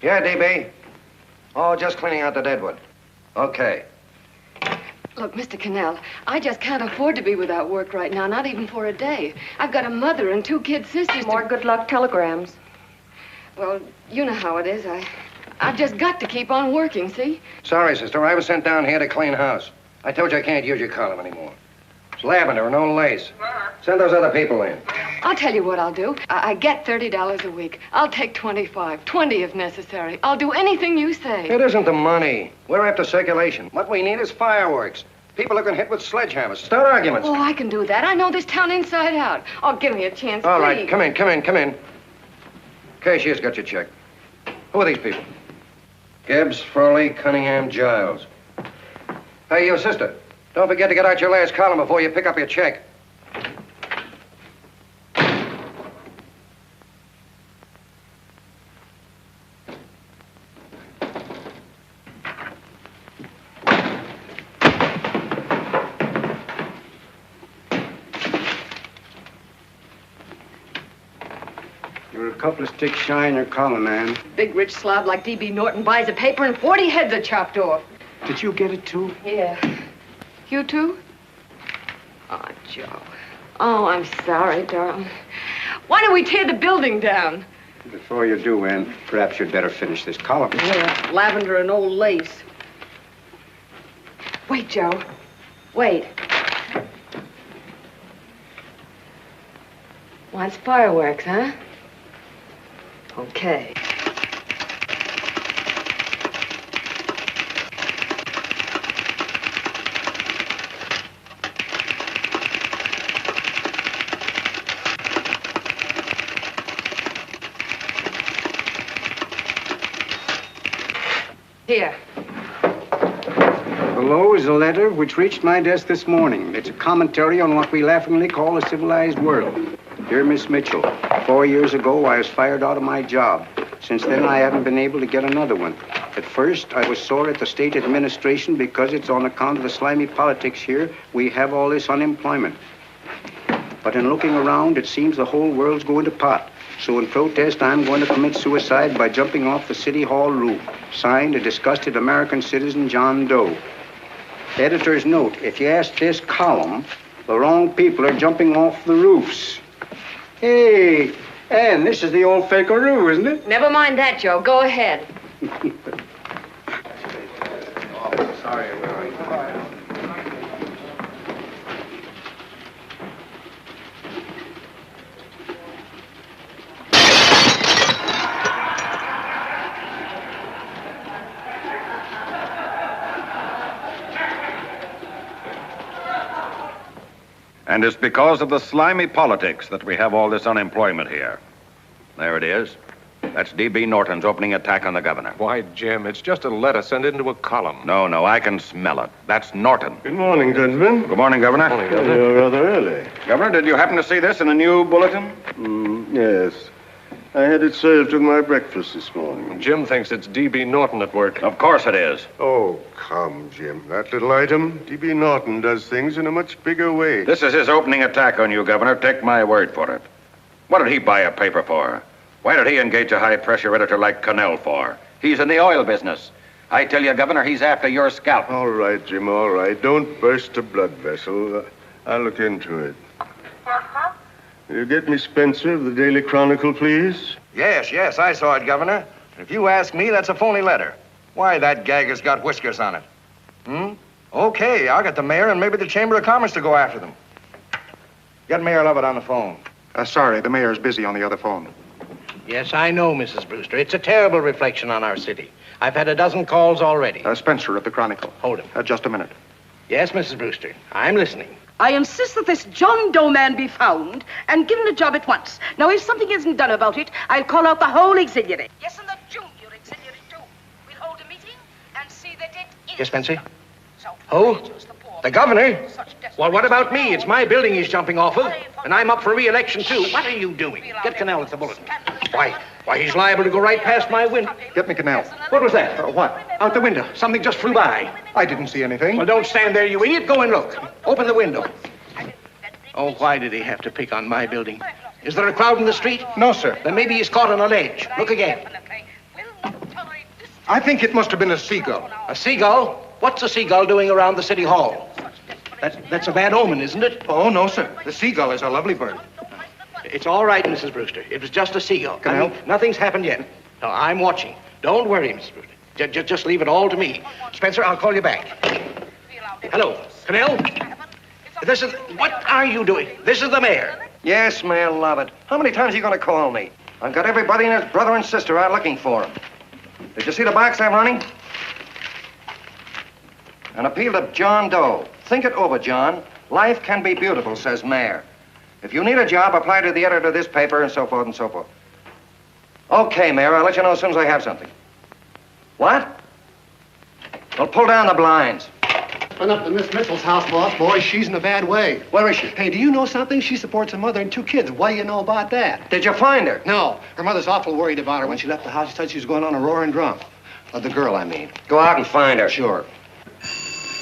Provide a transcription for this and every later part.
Yeah, DB. Oh, just cleaning out the deadwood. Okay. Look, Mr. Cannell, I just can't afford to be without work right now, not even for a day. I've got a mother and 2 kid sisters. More good luck telegrams. Well, you know how it is. I've just got to keep on working, see? Sorry, sister. I was sent down here to clean house. I told you I can't use your column anymore. It's lavender and no lace. Send those other people in. I'll tell you what I'll do. I get $30 a week. I'll take 25, 20 if necessary. I'll do anything you say. It isn't the money. We're after circulation. What we need is fireworks. People are going to hit with sledgehammers. Start arguments. Oh, I can do that. I know this town inside out. Oh, give me a chance, All please. right, come in. Cashier's got your check. Who are these people? Gibbs, Frawley, Cunningham, Giles. Hey, you sister. Don't forget to get out your last column before you pick up your check. You're a couple of sticks shy in your column, man. Big rich slob like D.B. Norton buys a paper and 40 heads are chopped off. Did you get it, too? Yeah. You too? Oh, Joe. Oh, I'm sorry, darling. Why don't we tear the building down? Before you do, Ann, perhaps you'd better finish this column. Yeah, lavender and old lace. Wait, Joe. Wait. Wants fireworks, huh? Okay. Here. Below is a letter which reached my desk this morning. It's a commentary on what we laughingly call a civilized world. Dear Miss Mitchell, 4 years ago, I was fired out of my job. Since then, I haven't been able to get another one. At first, I was sore at the state administration because it's on account of the slimy politics here we have all this unemployment. But in looking around, it seems the whole world's going to pot. So in protest, I'm going to commit suicide by jumping off the City Hall roof. Signed, a disgusted American citizen, John Doe. Editor's note, if you ask this column, the wrong people are jumping off the roofs. Hey, Ann, this is the old Fakeroo, isn't it? Never mind that, Joe. Go ahead. Sorry, And it's because of the slimy politics that we have all this unemployment here. There it is. That's D.B. Norton's opening attack on the governor. Why, Jim, it's just a letter. Send it into a column. No, I can smell it. That's Norton. Good morning, gentlemen. Good morning, Governor. Morning, Well, Governor. you're rather early. Governor, did you happen to see this in the new bulletin? Yes. I had it served with my breakfast this morning. Jim thinks it's D.B. Norton at work. Of course it is. Oh, come, Jim. That little item, D.B. Norton does things in a much bigger way. This is his opening attack on you, Governor. Take my word for it. What did he buy a paper for? Why did he engage a high-pressure editor like Connell for? He's in the oil business. I tell you, Governor, he's after your scalp. All right, Jim, all right. Don't burst a blood vessel. I'll look into it. Will you get me Spencer of the Daily Chronicle, please? Yes, I saw it, Governor. If you ask me, that's a phony letter. Why, that gag has got whiskers on it. Okay, I'll get the mayor and maybe the Chamber of Commerce to go after them. Get Mayor Lovett on the phone. Sorry, the mayor's busy on the other phone. Yes, I know, Mrs. Brewster. It's a terrible reflection on our city. I've had a dozen calls already. Spencer of the Chronicle. Hold him. Just a minute. Yes, Mrs. Brewster. I'm listening. I insist that this John Doe man be found and given a job at once. Now, if something isn't done about it, I'll call out the whole auxiliary. Yes, and the junior auxiliary, too. We'll hold a meeting and see that it is. Yes, Spencer? So, Who? The governor? Well, what about me? It's my building he's jumping off of, and I'm up for re-election, too. What are you doing? Get Connell at the bulletin. Why, he's liable to go right past my window. Get me Connell. What was that? What? Out the window. Something just flew by. I didn't see anything. Well, don't stand there, you idiot. Go and look. Open the window. Oh, why did he have to pick on my building? Is there a crowd in the street? No, sir. Then maybe he's caught on a ledge. Look again. I think it must have been a seagull. A seagull? What's a seagull doing around the city hall? That's a bad omen, isn't it? Oh, no, sir. The seagull is a lovely bird. It's all right, Mrs. Brewster. It was just a seagull. Can I help? Nothing's happened yet. No, I'm watching. Don't worry, Mrs. Brewster. Just leave it all to me. Spencer, I'll call you back. Hello, Connell? What are you doing? This is the mayor. Yes, Mayor Lovett. How many times are you going to call me? I've got everybody and his brother and sister out looking for him. Did you see the box I'm running? An appeal to John Doe. Think it over, John. Life can be beautiful, says Mayor. If you need a job, apply to the editor of this paper and so forth and so forth. Okay, Mayor, I'll let you know as soon as I have something. What? Well, pull down the blinds. Went up to Miss Mitchell's house, boss. Boy, she's in a bad way. Where is she? Hey, do you know something? She supports a mother and 2 kids. What do you know about that? Did you find her? No. Her mother's awful worried about her. When she left the house, she said she was going on a roaring drunk. The girl, I mean. Go out and find her. Sure.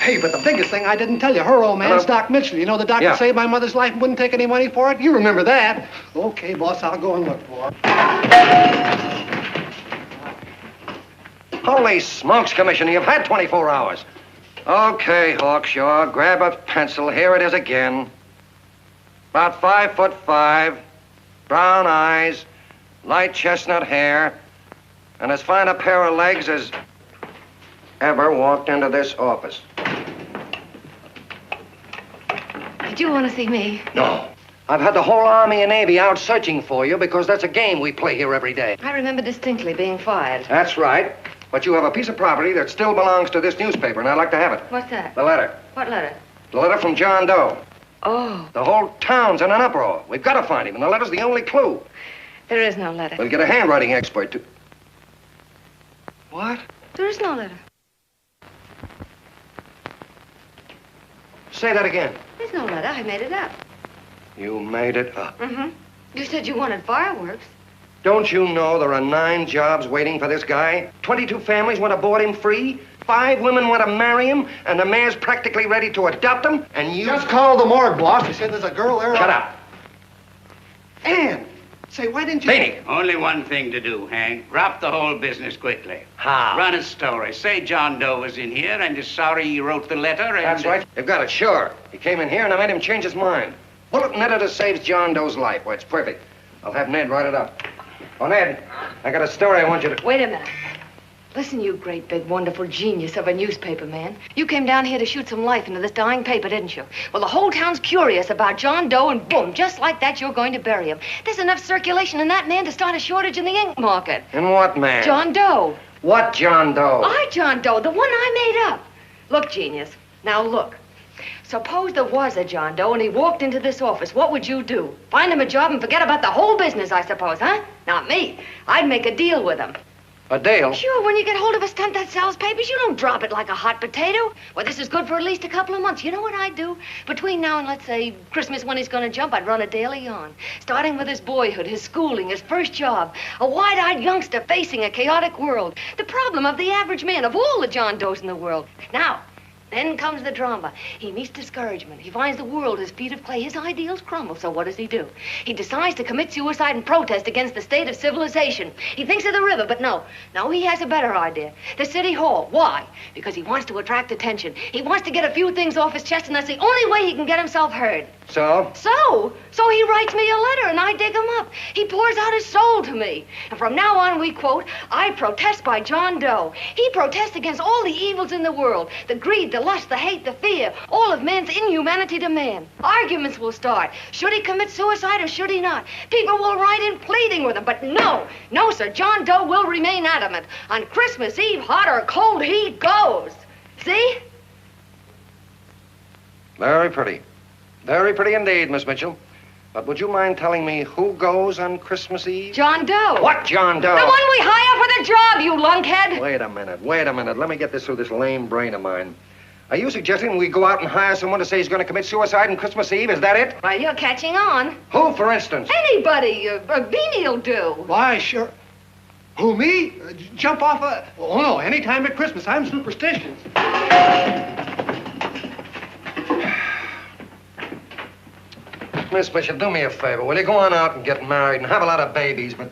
Hey, but the biggest thing I didn't tell you, her old man's Doc Mitchell. You know the doctor Yeah. saved my mother's life and wouldn't take any money for it? You remember that. Okay, boss, I'll go and look for her. Holy smokes, Commissioner, you've had 24 hours. Okay, Hawkshaw, grab a pencil. Here it is again. About 5'5", brown eyes, light chestnut hair, and as fine a pair of legs as ever walked into this office. Did you want to see me? No. I've had the whole Army and Navy out searching for you because that's a game we play here every day. I remember distinctly being fired. That's right. But you have a piece of property that still belongs to this newspaper, and I'd like to have it. What's that? The letter. What letter? The letter from John Doe. Oh, The whole town's in an uproar. We've got to find him, and the letter's the only clue. there is no letter. We'll get a handwriting expert to... What? There is no letter. Say that again. There's no letter. I made it up. You made it up. Mm-hmm. You said you wanted fireworks. Don't you know there are 9 jobs waiting for this guy? 22 families want to board him free. 5 women want to marry him, and the mayor's practically ready to adopt him, and you... Just call the morgue, boss. They said there's a girl there. Shut up. Ann, Say, why didn't you... Beanie! Only one thing to do, Hank. Drop the whole business quickly. How? Run a story. Say John Doe was in here and is sorry he wrote the letter and... That's right. You've got it, sure. He came in here and I made him change his mind. Bulletin editor saves John Doe's life. Why, it's perfect. I'll have Ned write it up. Oh, Ned, I got a story I want you to... Wait a minute. Listen, you great, big, wonderful genius of a newspaper man. You came down here to shoot some life into this dying paper, didn't you? Well, the whole town's curious about John Doe, and boom, just like that, you're going to bury him. There's enough circulation in that man to start a shortage in the ink market. And what man? John Doe. What John Doe? John Doe, the one I made up. Look, genius, now look. Suppose there was a John Doe and he walked into this office. What would you do? Find him a job and forget about the whole business, I suppose, huh? Not me. I'd make a deal with him. A deal? Sure, when you get hold of a stunt that sells papers, you don't drop it like a hot potato. Well, this is good for at least a couple of months. You know what I'd do? Between now and, let's say, Christmas when he's going to jump, I'd run a daily on. Starting with his boyhood, his schooling, his first job. A wide-eyed youngster facing a chaotic world. The problem of the average man, of all the John Does in the world. Now, then comes the drama. He meets discouragement. He finds the world his feet of clay. His ideals crumble. So what does he do? He decides to commit suicide and protest against the state of civilization. He thinks of the river, but no, he has a better idea. The city hall. Why? Because he wants to attract attention. He wants to get a few things off his chest, and that's the only way he can get himself heard. So? So he writes me a letter, and I dig him up. He pours out his soul to me. And from now on, we quote, I protest by John Doe. He protests against all the evils in the world. The greed, the lust, the hate, the fear. All of man's inhumanity to man. Arguments will start. Should he commit suicide or should he not? People will write in pleading with him. But no, sir. John Doe will remain adamant. On Christmas Eve, hot or cold, he goes. See? Very pretty. Very pretty indeed, Miss Mitchell. But would you mind telling me who goes on Christmas Eve? John Doe. What John Doe? The one we hire for the job, you lunkhead. Wait a minute. Let me get this through this lame brain of mine. Are you suggesting we go out and hire someone to say he's going to commit suicide on Christmas Eve? Is that it? Well, you're catching on. Who, for instance? Anybody. Beanie'll do. Why, sure. Who, me? Jump off a... Oh, no, any time at Christmas. I'm superstitious. Miss Mitchell, do me a favor. Will you go on out and get married and have a lot of babies, but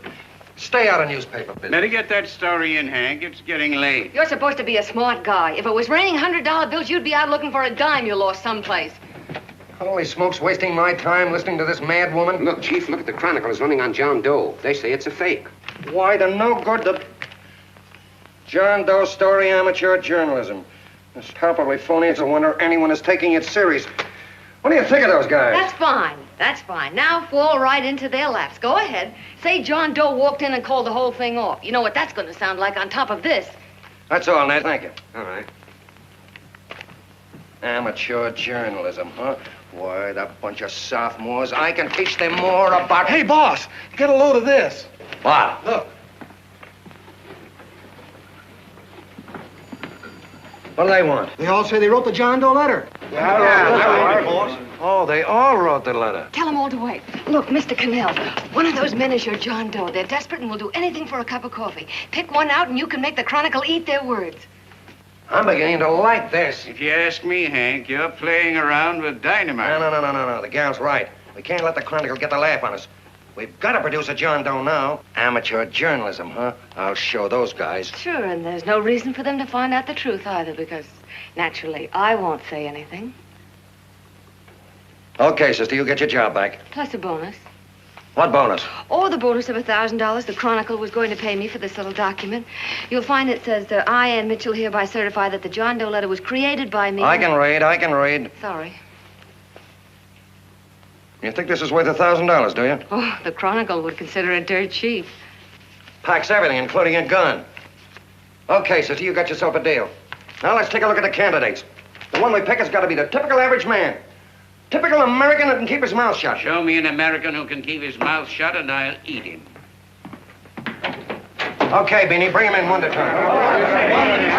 stay out of newspaper business. Better get that story in, Hank. It's getting late. You're supposed to be a smart guy. If it was raining $100 bills, you'd be out looking for a dime you lost someplace. Holy smokes, wasting my time listening to this mad woman. Look, Chief, look at the Chronicle. It's running on John Doe. They say it's a fake. Why, the no good, the... John Doe story, amateur journalism. It's palpably phony. It's a wonder anyone is taking it serious. What do you think of those guys? That's fine. Now fall right into their laps. Go ahead. Say John Doe walked in and called the whole thing off. You know what that's going to sound like on top of this. That's all, Ned. Thank you. All right. Amateur journalism, huh? Why, that bunch of sophomores. I can teach them more about... Hey, boss, get a load of this. What? Look. What do they want? They all say they wrote the John Doe letter. Boss. Oh, they all wrote the letter. Tell them all to wait. Look, Mr. Cannell, one of those men is your John Doe. They're desperate and will do anything for a cup of coffee. Pick one out and you can make the Chronicle eat their words. I'm beginning to like this. If you ask me, Hank, you're playing around with dynamite. No. The gal's right. We can't let the Chronicle get the laugh on us. We've got to produce a John Doe now. Amateur journalism, huh? I'll show those guys. Sure, and there's no reason for them to find out the truth either, because, naturally, I won't say anything. Okay, sister, you get your job back. Plus a bonus. What bonus? Oh, the bonus of $1,000 the Chronicle was going to pay me for this little document. You'll find it says, I, Ann Mitchell, hereby certify that the John Doe letter was created by me. I can read. Sorry. You think this is worth $1,000, do you? Oh, the Chronicle would consider it dirt cheap. Packs everything, including a gun. Okay, sister, you got yourself a deal. Now let's take a look at the candidates. The one we pick has got to be the typical average man. Typical American that can keep his mouth shut. Show me an American who can keep his mouth shut and I'll eat him. Okay, Beanie, bring him in one at a time.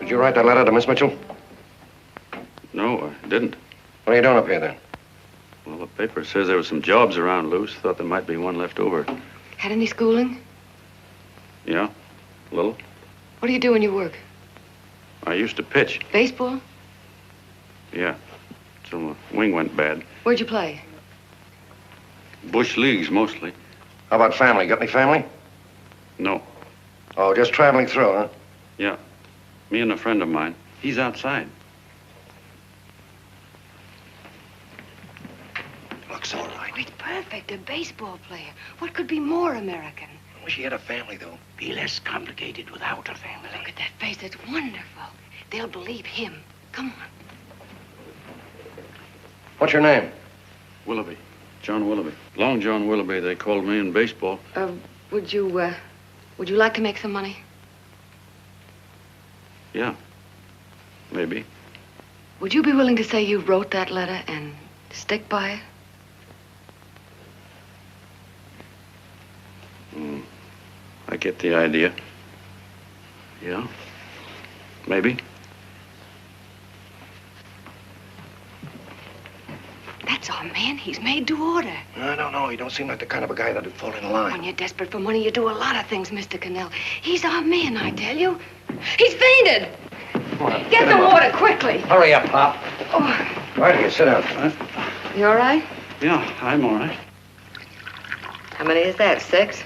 Did you write that letter to Miss Mitchell? No, I didn't. What are you doing up here, then? Well, the paper says there were some jobs around loose. Thought there might be one left over. Had any schooling? Yeah, a little. What do you do when you work? I used to pitch. Baseball? Yeah, till the wing went bad. Where'd you play? Bush leagues, mostly. How about family? Got any family? No. Oh, just traveling through, huh? Yeah, me and a friend of mine. He's outside. Looks all right. Oh, it's perfect. A baseball player. What could be more American? I wish he had a family, though. Be less complicated without a family. Look at that face. It's wonderful. They'll believe him. Come on. What's your name? Willoughby. John Willoughby. Long John Willoughby, they called me in baseball. Would you like to make some money? Yeah, maybe. Would you be willing to say you wrote that letter and stick by it? I get the idea. Yeah, maybe. That's our man. He's made to order. I don't know. He don't seem like the kind of a guy that'd fall in line. When you're desperate for money, you do a lot of things, Mr. Cannell. He's our man, I tell you. He's fainted. Come on, Get the water quickly. Hurry up, Pop. Oh, Right here, sit down. you all right? Yeah, I'm all right. How many is that? 6?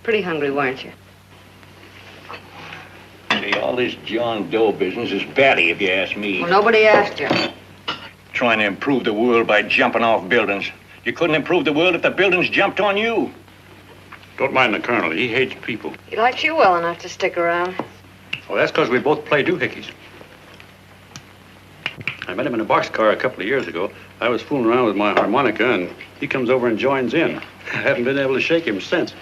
Pretty hungry, weren't you? See, all this John Doe business is batty, if you ask me. Well, nobody asked you. Trying to improve the world by jumping off buildings. You couldn't improve the world if the buildings jumped on you. Don't mind the colonel. He hates people. He likes you well enough to stick around. Well, that's because we both play doohickeys. I met him in a boxcar a couple of years ago. I was fooling around with my harmonica, and he comes over and joins in. I haven't been able to shake him since.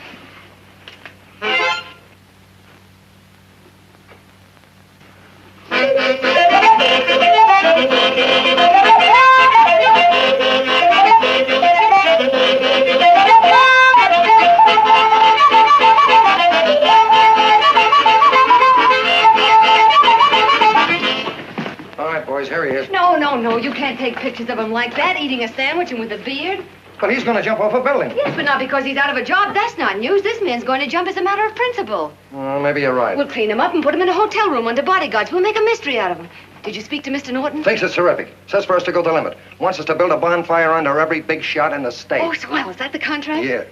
No, you can't take pictures of him like that, eating a sandwich and with a beard. But he's going to jump off a building. Yes, but not because he's out of a job. That's not news. This man's going to jump as a matter of principle. Well, maybe you're right. We'll clean him up and put him in a hotel room under bodyguards. We'll make a mystery out of him. Did you speak to Mr. Norton? Thinks it's terrific. Says for us to go the limit. Wants us to build a bonfire under every big shot in the state. Oh, swell. Is that the contract? Yeah.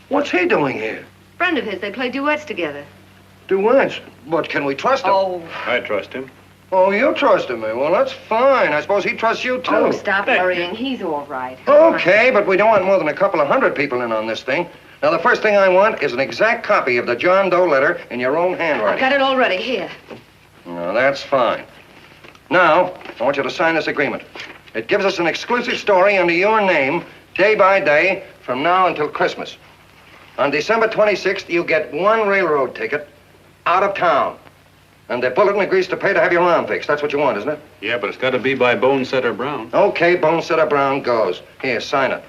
What's he doing here? Friend of his. They play duets together. Duets? But can we trust him? Oh. I trust him. Oh, you trust him, eh? Well, that's fine. I suppose he trusts you, too. Oh, stop worrying. He's all right. Okay, but we don't want more than a couple of 100 people in on this thing. Now, the first thing I want is an exact copy of the John Doe letter in your own handwriting. I've got it all ready. Here. No, that's fine. Now, I want you to sign this agreement. It gives us an exclusive story under your name, day by day, from now until Christmas. On December 26th, you get 1 railroad ticket out of town. And the Bulletin agrees to pay to have your lawn fixed. That's what you want, isn't it? Yeah, but it's got to be by Bonesetter Brown. Okay, Bonesetter Brown goes. Here, sign it.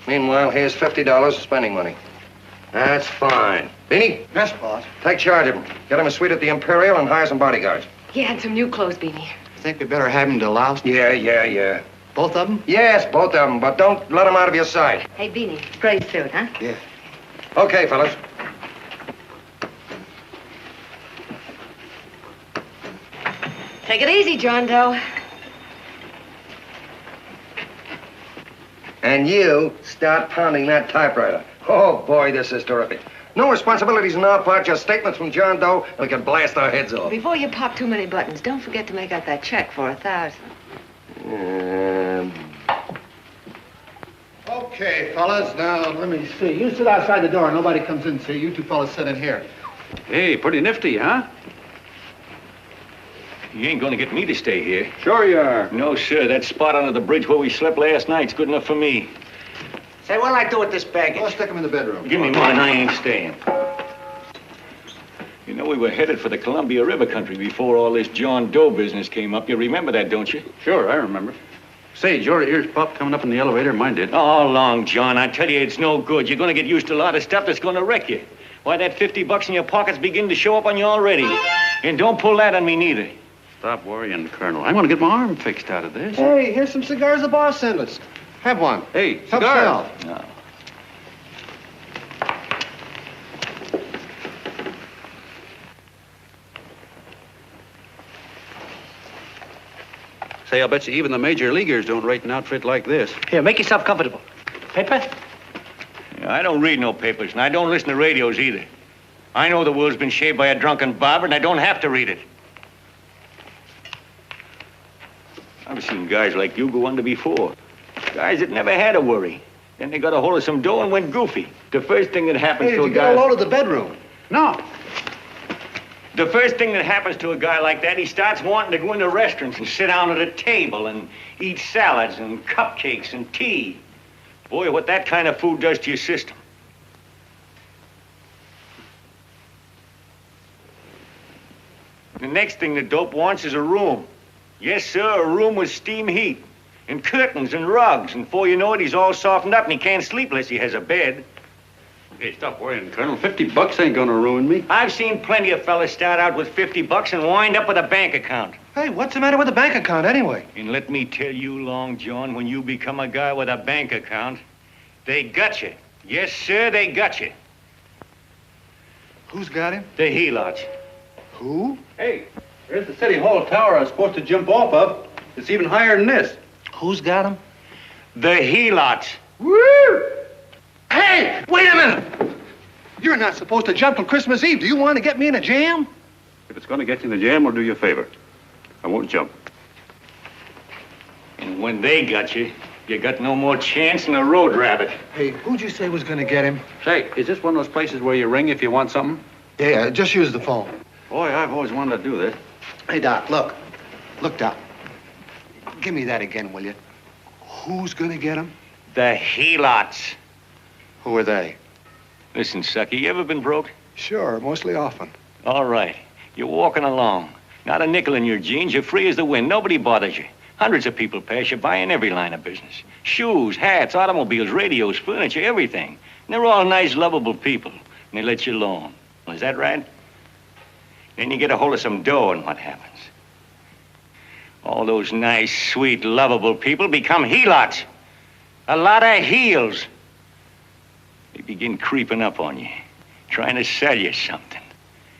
Meanwhile, here's $50 spending money. That's fine. Beanie? Yes, boss. Take charge of him. Get him a suite at the Imperial and hire some bodyguards. Yeah, and some new clothes, Beanie. Think we better have him to louse? Yeah. Both of them? Yes, both of them, but don't let them out of your sight. Hey, Beanie, gray suit, huh? Yeah. Okay, fellas. Take it easy, John Doe. And you start pounding that typewriter. Oh, boy, this is terrific. No responsibilities on our part, just statements from John Doe, and we can blast our heads off. Before you pop too many buttons, don't forget to make out that check for 1,000. Okay, fellas, now let me see. You sit outside the door. Nobody comes in, see? You two fellas sit in here. Hey, pretty nifty, huh? You ain't gonna get me to stay here. Sure you are. No, sir. That spot under the bridge where we slept last night's good enough for me. Say, what'll I do with this baggage? Go stick him in the bedroom. Give me mine. I ain't staying. You know, we were headed for the Columbia River country before all this John Doe business came up. You remember that, don't you? Sure, I remember. Say, your ears popped coming up in the elevator. Mine did. All along, John. I tell you, it's no good. You're going to get used to a lot of stuff that's going to wreck you. Why, that $50 in your pocket's beginning to show up on you already. And don't pull that on me, neither. Stop worrying, Colonel. I'm going to get my arm fixed out of this. Hey, here's some cigars the boss sent us. Have one. Hey, Help cigars. sell. No. Say, I'll bet you even the major leaguers don't rate an outfit like this. Here, make yourself comfortable. Paper? I don't read no papers, and I don't listen to radios either. I know the world's been shaped by a drunken barber, and I don't have to read it. I've seen guys like you go under before. Guys that never had a worry. Then they got a hold of some dough and went goofy. The first thing that happens Hey, to did a you get guy... a load of the bedroom? No. The first thing that happens to a guy like that, he starts wanting to go into restaurants and sit down at a table and eat salads and cupcakes and tea. Boy, what that kind of food does to your system. The next thing the dope wants is a room. Yes, sir, a room with steam heat and curtains and rugs. And before you know it, he's all softened up and he can't sleep unless he has a bed. Hey, stop worrying, Colonel. $50 ain't going to ruin me. I've seen plenty of fellas start out with $50 and wind up with a bank account. Hey, what's the matter with the bank account anyway? And let me tell you, Long John, when you become a guy with a bank account, they got you. Yes, sir, they got you. Who's got him? The helots. Who? Hey, there's the City Hall tower I was supposed to jump off of. It's even higher than this. Who's got him? The helots. Woo! Hey, wait a minute! You're not supposed to jump on Christmas Eve. Do you want to get me in a jam? If it's going to get you in the jam, I'll do you a favor. I won't jump. And when they got you, you got no more chance than a road rabbit. Hey, who'd you say was going to get him? Say, is this one of those places where you ring if you want something? Yeah, just use the phone. Boy, I've always wanted to do this. Hey, Doc, look. Look, Doc. Give me that again, will you? Who's going to get him? The helots. Who are they? Listen, Sucky, you ever been broke? Sure, mostly often. All right. You're walking along. Not a nickel in your jeans. You're free as the wind. Nobody bothers you. Hundreds of people pass you by in every line of business. Shoes, hats, automobiles, radios, furniture, everything. And they're all nice, lovable people. And they let you alone. Well, is that right? Then you get a hold of some dough, and what happens? All those nice, sweet, lovable people become helots. A lot of heels. They begin creeping up on you, trying to sell you something.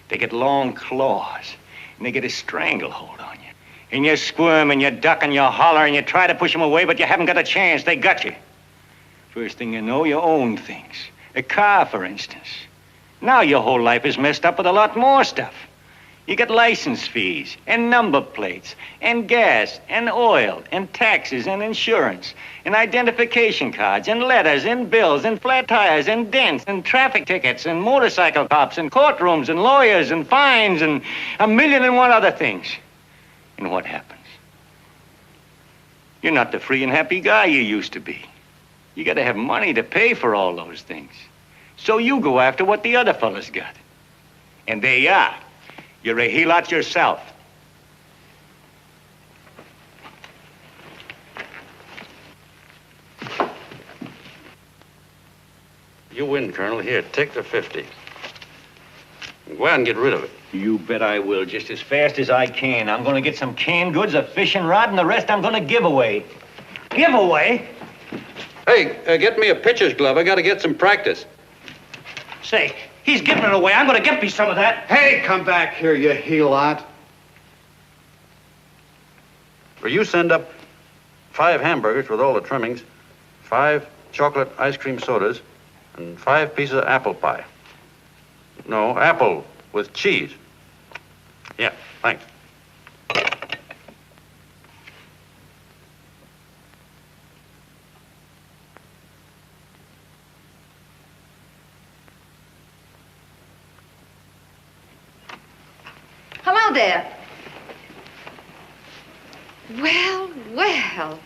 They get long claws, and they get a stranglehold on you. And you squirm, and you duck, and you holler, and you try to push them away, but you haven't got a chance. They got you. First thing you know, you own things. A car, for instance. Now your whole life is messed up with a lot more stuff. You get license fees, and number plates, and gas, and oil, and taxes, and insurance, and identification cards, and letters, and bills, and flat tires, and dents, and traffic tickets, and motorcycle cops, and courtrooms, and lawyers, and fines, and 1,000,001 other things. And what happens? You're not the free and happy guy you used to be. You gotta have money to pay for all those things. So you go after what the other fellas got. And there you are. You're a helot yourself. You win, Colonel. Here, take the 50. Go out and get rid of it. You bet I will, just as fast as I can. I'm gonna get some canned goods, a fishing rod, and the rest I'm gonna give away. Give away? Hey, get me a pitcher's glove. I got to get some practice. Say, he's giving it away. I'm going to get me some of that. Hey, come back here, you helot. Will you send up 5 hamburgers with all the trimmings, 5 chocolate ice cream sodas, and 5 pieces of apple pie? No, apple with cheese. Yeah, thanks. Hello there. Well, well.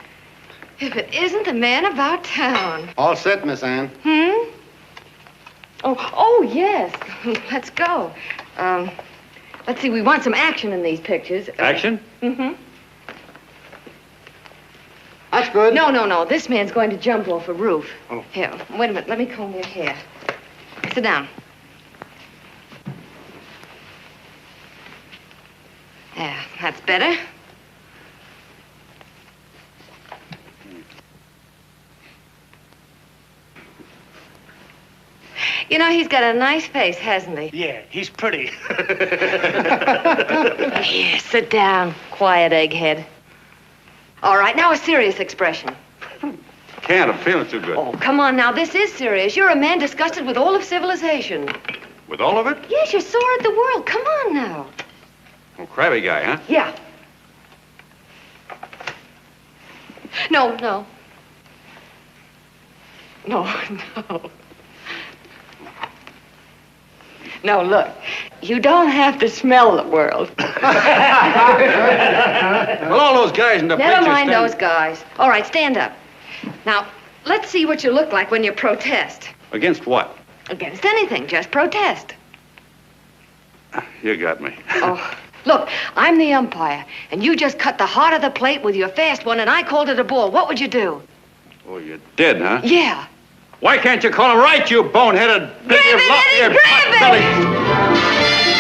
If it isn't the man about town. All set, Miss Anne. Hmm? Oh, yes. Let's go. Let's see, we want some action in these pictures. Action? Mm-hmm. that's good. No. This man's going to jump off a roof. Oh. Here, wait a minute. Let me comb your hair. Sit down. Yeah, that's better. You know, he's got a nice face, hasn't he? Yeah, he's pretty. Here, sit down. Quiet, egghead. All right, now a serious expression. Can't. I'm feeling too good. Oh, come on now. This is serious. You're a man disgusted with all of civilization. With all of it? Yes, you're sore at the world. Come on now. Oh, crabby guy, huh? Yeah. No. No, look. You don't have to smell the world. Well, all those guys in the picture Never mind stand- those guys. All right, stand up. Now, let's see what you look like when you protest. Against what? Against anything, just protest. You got me. Oh, look, I'm the umpire, and you just cut the heart of the plate with your fast one, and I called it a ball. What would you do? Oh, you did, huh? Yeah. Why can't you call him right, you boneheaded... Grab it, Eddie, grab it!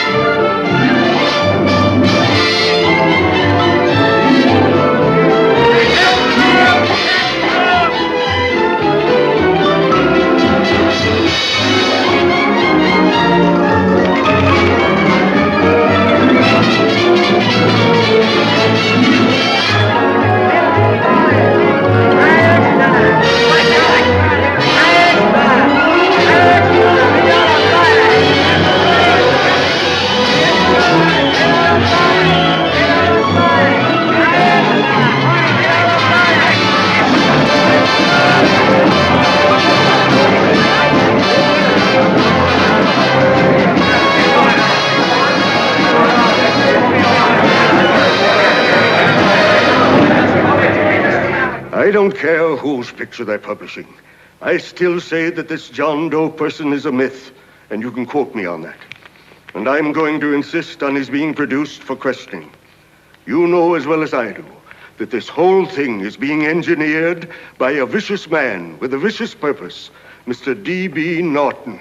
I don't care whose picture they're publishing. I still say that this John Doe person is a myth, and you can quote me on that. And I'm going to insist on his being produced for questioning. You know as well as I do that this whole thing is being engineered by a vicious man with a vicious purpose, Mr. D.B. Norton.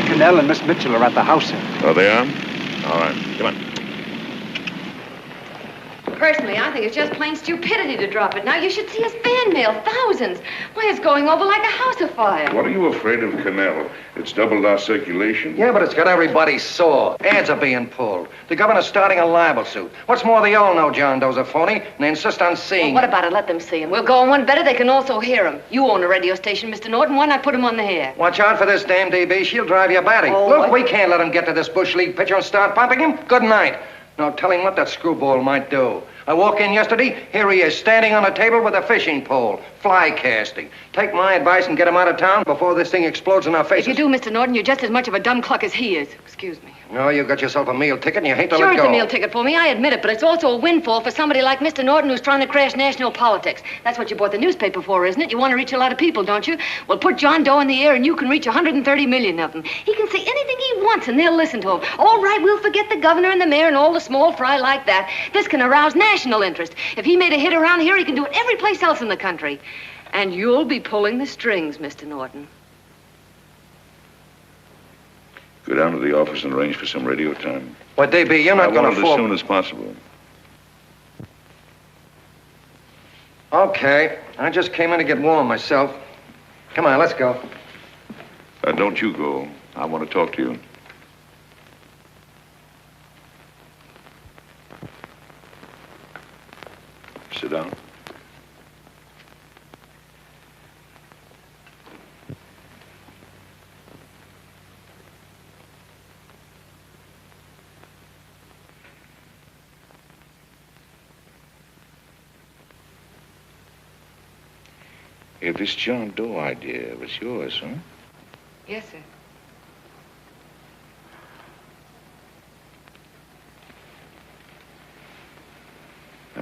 Cannell and Miss Mitchell are at the house, sir. Oh, they are? All right, come on. Personally, I think it's just plain stupidity to drop it. Now, you should see his fan mail, thousands. Why, it's going over like a house afire. What are you afraid of, Cannell? It's doubled our circulation. Yeah, but it's got everybody sore. Ads are being pulled. The governor's starting a libel suit. What's more, they all know John Doe's a phony, and they insist on seeing Well, what about it? Let them see him. We'll go on one better. They can also hear him. You own a radio station, Mr. Norton. Why not put him on the air? Watch out for this damn DB. She'll drive you batty. Oh, Look, what? we can't let him get to this Bush League pitcher and start pumping him. Good night. Now, tell him what that screwball might do. I walk in yesterday, here he is, standing on a table with a fishing pole, fly casting. Take my advice and get him out of town before this thing explodes in our faces. If you do, Mr. Norton, you're just as much of a dumb cluck as he is. Excuse me. No, you got yourself a meal ticket and you hate to Sure, let it's go. a meal ticket for me. I admit it, but it's also a windfall for somebody like Mr. Norton who's trying to crash national politics. That's what you bought the newspaper for, isn't it? You want to reach a lot of people, don't you? Well, put John Doe in the air and you can reach 130 million of them. He can say anything he wants and they'll listen to him. All right, we'll forget the governor and the mayor and all the small fry like that. This can arouse national interest. If he made a hit around here, he can do it every place else in the country. And you'll be pulling the strings, Mr. Norton. Go down to the office and arrange for some radio time. Well, DB, you're not I going want to it fall. as soon as possible. Okay. I just came in to get warm myself. Come on, let's go. Don't you go. I want to talk to you. Sit down. Hey, this John Doe idea was yours, huh? Yes, sir.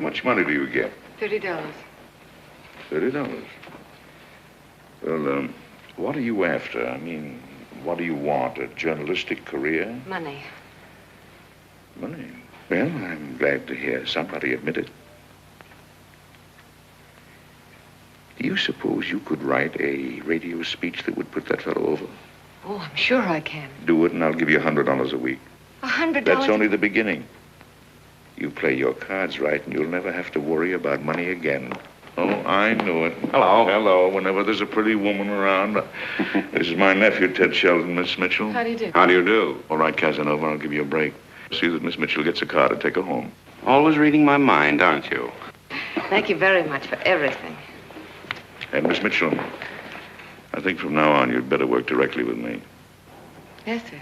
much money do you get? $30. $30. Well, what are you after? I mean, what do you want? A journalistic career? Money. Money? Well, I'm glad to hear somebody admit it. Do you suppose you could write a radio speech that would put that fellow over? Oh, I'm sure I can. Do it, and I'll give you $100 a week. $100? That's only the beginning. You play your cards right, and you'll never have to worry about money again. Oh, I knew it. Hello. Hello. Whenever there's a pretty woman around. This is my nephew, Ted Sheldon, Miss Mitchell. How do you do? How do you do? All right, Casanova, I'll give you a break. See that Miss Mitchell gets a car to take her home. Always reading my mind, aren't you? Thank you very much for everything. And Miss Mitchell, I think from now on you'd better work directly with me. Yes, sir.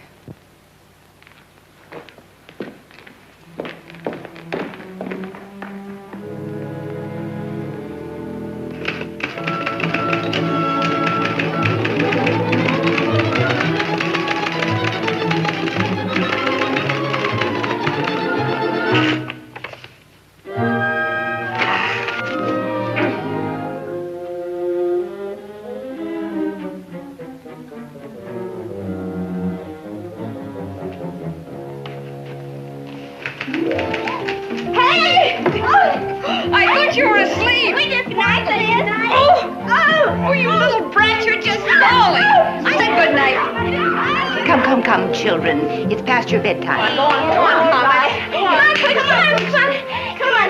Come, children. It's past your bedtime. Go on, Mama. Come on, quick,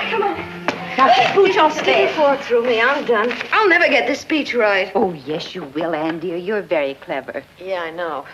come on. Now, keep Booch off the Stay bed. fork through me. I'm done. I'll never get this speech right. Oh, yes, you will, Ann, dear. You're very clever. Yeah, I know.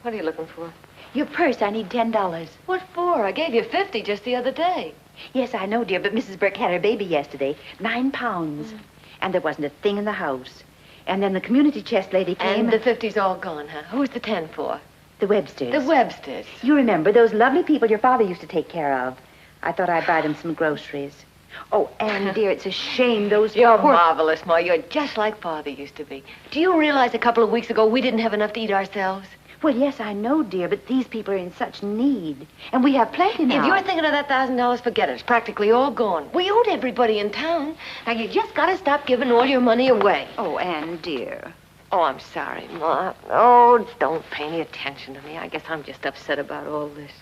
What are you looking for? Your purse, I need $10. What for? I gave you 50 just the other day. Yes, I know, dear, but Mrs. Burke had her baby yesterday. 9 pounds. And there wasn't a thing in the house. And then the community chest lady came. And the 50's all gone, huh? Who's the 10 for? The Websters. The Websters. You remember those lovely people your father used to take care of. I thought I'd buy them some groceries. Oh, Ann, dear, it's a shame those You're poor... marvelous, Ma. You're just like Father used to be. Do you realize a couple of weeks ago we didn't have enough to eat ourselves? Well, yes, I know, dear, but these people are in such need. And we have plenty now. If you're thinking of that $1,000, forget it. It's practically all gone. We owed everybody in town. Now, you just got to stop giving all your money away. Oh, Ann, dear. Oh, I'm sorry, Ma. Oh, don't pay any attention to me. I guess I'm just upset about all this.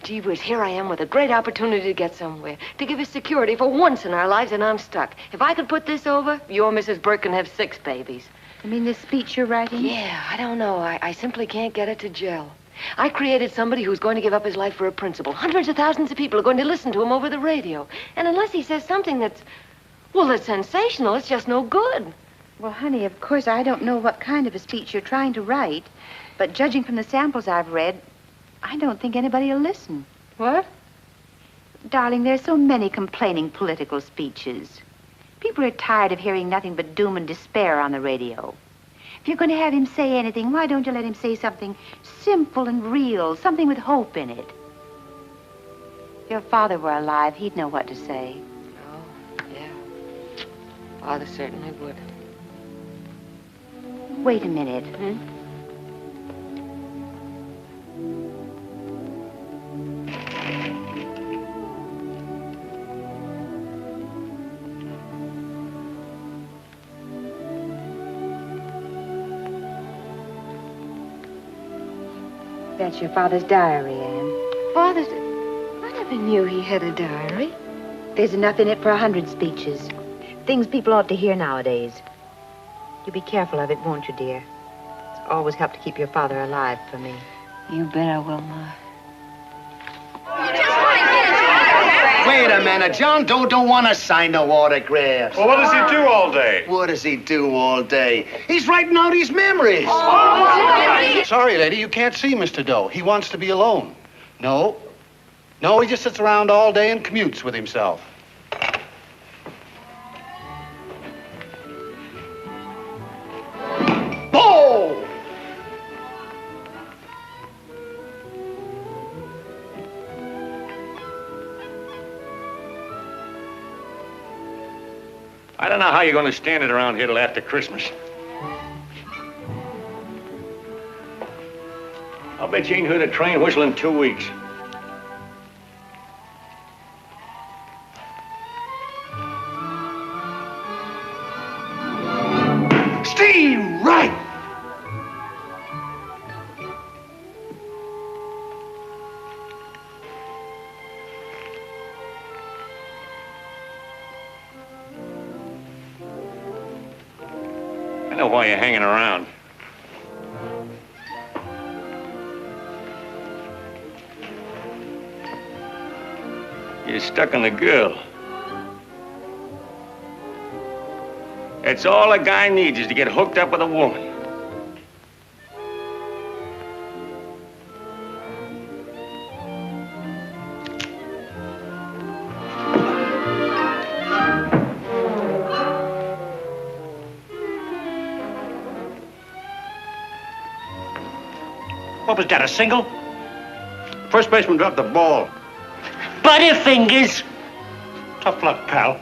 Gee whiz, here I am with a great opportunity to get somewhere, to give us security for once in our lives, and I'm stuck. If I could put this over, your Mrs. Burke can have 6 babies. You mean this speech you're writing? Yeah, I don't know. I simply can't get it to gel. I created somebody who's going to give up his life for a principle. Hundreds of thousands of people are going to listen to him over the radio. And unless he says something that's sensational, it's just no good. Well, honey, of course, I don't know what kind of a speech you're trying to write, but judging from the samples I've read, I don't think anybody will listen. What? Darling, there's so many complaining political speeches. People are tired of hearing nothing but doom and despair on the radio. If you're going to have him say anything, why don't you let him say something simple and real, something with hope in it? If your father were alive, he'd know what to say. Oh, yeah. Father certainly would. Wait a minute. That's your father's diary, Anne. Father's... I never knew he had a diary. There's enough in it for 100 speeches. Things people ought to hear nowadays. You be careful of it, won't you, dear? It's always helped to keep your father alive for me. You bet I will, Ma. Wait a minute. John Doe don't want to sign no autographs. Well, what does he do all day? What does he do all day? He's writing out his memories. Sorry, lady, you can't see Mr. Doe. He wants to be alone. No, he just sits around all day and commutes with himself. Oh! I don't know how you're going to stand it around here till after Christmas. I'll bet you ain't heard a train whistle in 2 weeks. I know why you're hanging around. You're stuck on the girl. That's all a guy needs is to get hooked up with a woman. What was that, a single? First baseman dropped the ball. Butterfingers. Tough luck, pal.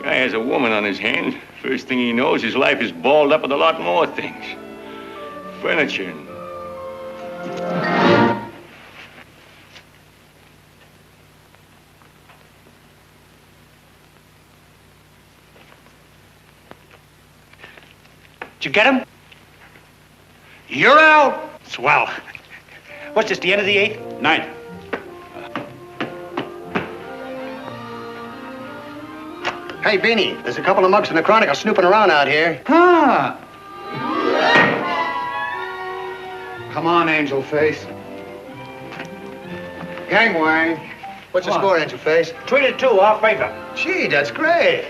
Guy has a woman on his hands. First thing he knows, his life is balled up with a lot more things. Furniture and... Did you get him? You're out. Swell. What's this, the end of the 8th? 9th. Hey, Beanie, there's a couple of mugs in the Chronicle snooping around out here. Huh. Come on, Angel Face. Gangway. What's the score, Angel Face? 3-2, our favor. Gee, that's great.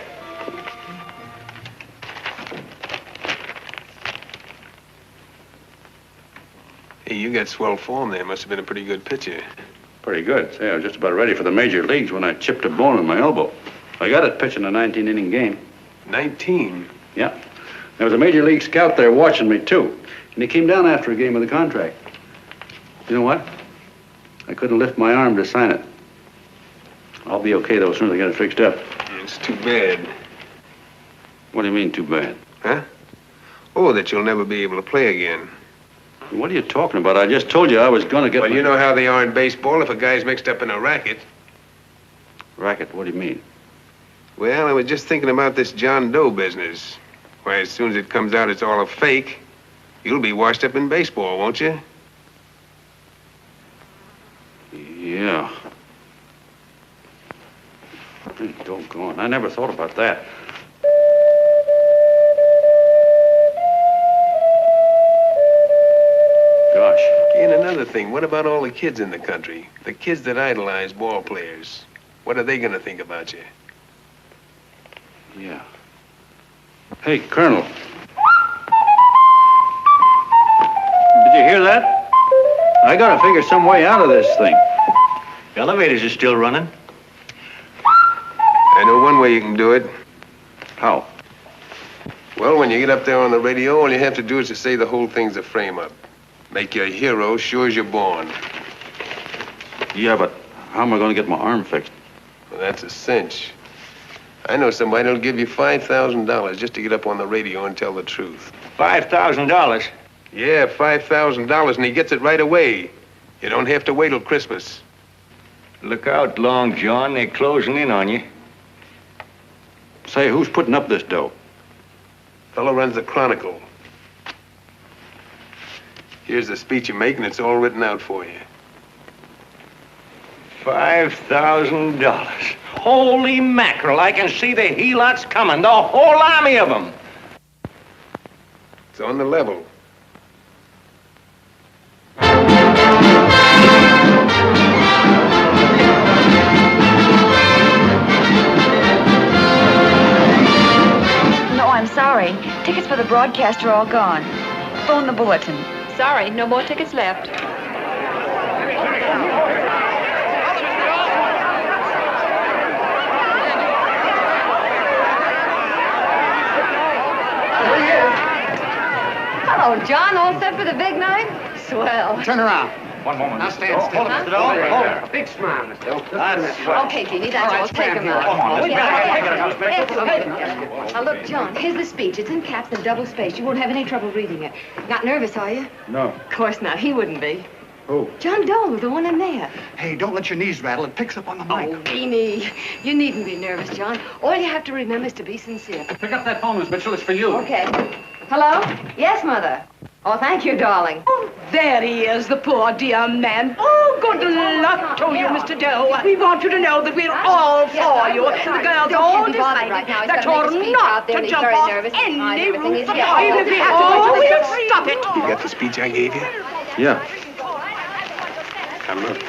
Hey, you got swell form there. Must have been a pretty good pitcher. Pretty good. Say, I was just about ready for the major leagues when I chipped a bone in my elbow. I got it pitching a 19-inning game. 19? Yeah. There was a major league scout there watching me, too. And he came down after a game with a contract. You know what? I couldn't lift my arm to sign it. I'll be okay, though, as soon as I get it fixed up. It's too bad. What do you mean, too bad? Huh? Oh, that you'll never be able to play again. What are you talking about? I just told you I was going to get... Well, you know how they are in baseball if a guy's mixed up in a racket. Racket? What do you mean? Well, I was just thinking about this John Doe business. Why, as soon as it comes out it's all a fake, you'll be washed up in baseball, won't you? Yeah. Hey, doggone. I never thought about that. Gosh. And another thing, what about all the kids in the country? The kids that idolize ball players. What are they going to think about you? Yeah. Hey, Colonel. Did you hear that? I gotta figure some way out of this thing. The elevators are still running. I know one way you can do it. How? Well, when you get up there on the radio, all you have to do is to say the whole thing's a frame-up. Make you a hero sure as you're born. Yeah, but how am I gonna get my arm fixed? Well, that's a cinch. I know somebody that'll give you $5,000 just to get up on the radio and tell the truth. $5,000? Yeah, $5,000, and he gets it right away. You don't have to wait till Christmas. Look out, Long John. They're closing in on you. Say, who's putting up this dough? Fellow runs the Chronicle. Here's the speech you make, and it's all written out for you. $5,000. Holy mackerel, I can see the helots coming, the whole army of them. It's on the level. No, I'm sorry. Tickets for the broadcast are all gone. Phone the bulletin. Sorry, no more tickets left. Hello, John. All set for the big night? Swell. Turn around. One moment. Now stand still. Hold it, Mr. Doe. Hold it. Big smile, Mr. Doe. That's swell. Okay, Beanie, that's all. Take him out. Come on, let's Now, look, John, here's the speech. It's in caps and double spaced. You won't have any trouble reading it. Not nervous, are you? No. Of course not. He wouldn't be. Who? John Doe, the one in there. Hey, don't let your knees rattle. It picks up on the mic. Oh, Beanie, you needn't be nervous, John. All you have to remember is to be sincere. Pick up that phone, Miss Mitchell. It's for you. Okay. Hello? Yes, Mother. Oh, thank you, darling. Oh, there he is, the poor dear man. Oh, good luck to you, Mr. Doe. We want you to know that we're all for you. The girls all decided that you're not to jump off any roof at all. Even if we have to we'll stop it. You got the speech I gave you? Yeah. Now, look,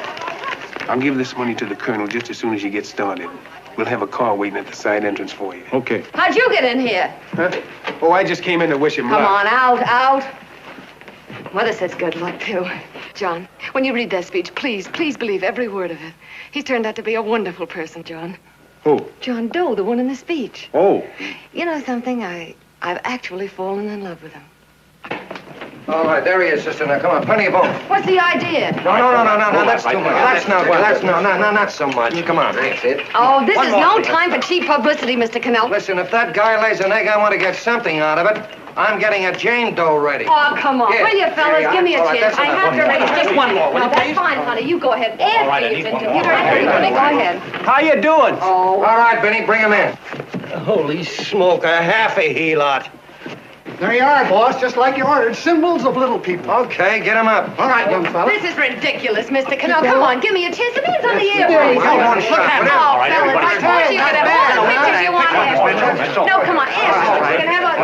I'll give this money to the colonel just as soon as you get started. We'll have a car waiting at the side entrance for you. Okay. How'd you get in here? Huh? Oh, I just came in to wish him luck. Come on, out. Mother says good luck, too. John, when you read that speech, please believe every word of it. He's turned out to be a wonderful person, John. Who? John Doe, the one in the speech. Oh. You know something? I've actually fallen in love with him. All right, there he is, sister. Now, come on, plenty of room. What's the idea? No, that's too much. Not so much. Come on, that's it. Oh, this is no time for cheap publicity, Mr. Cannell. Listen, if that guy lays an egg, I want to get something out of it. I'm getting a Jane Doe ready. Oh, come on. Here, Will you, fellas? here, Give me a all right, chance. that's I enough. have to raise just one more. Will you, That's please? fine, honey. You go ahead. All right, I After need you've one been more. to. Honey, go ahead. How you doing? Oh. All right, Benny, bring him in. Holy smoke, a half a he-lot. There you are, boss, just like you ordered. Symbols of little people. Okay, get him up. All right, young fella. This is ridiculous, Mr. Cannell. Come on, give me a chance. The man's on the air. Come on, Look shot. at him. All Oh, right, fellas, everybody. I told you could have all the pictures you want. No, come on, ask. You can have a...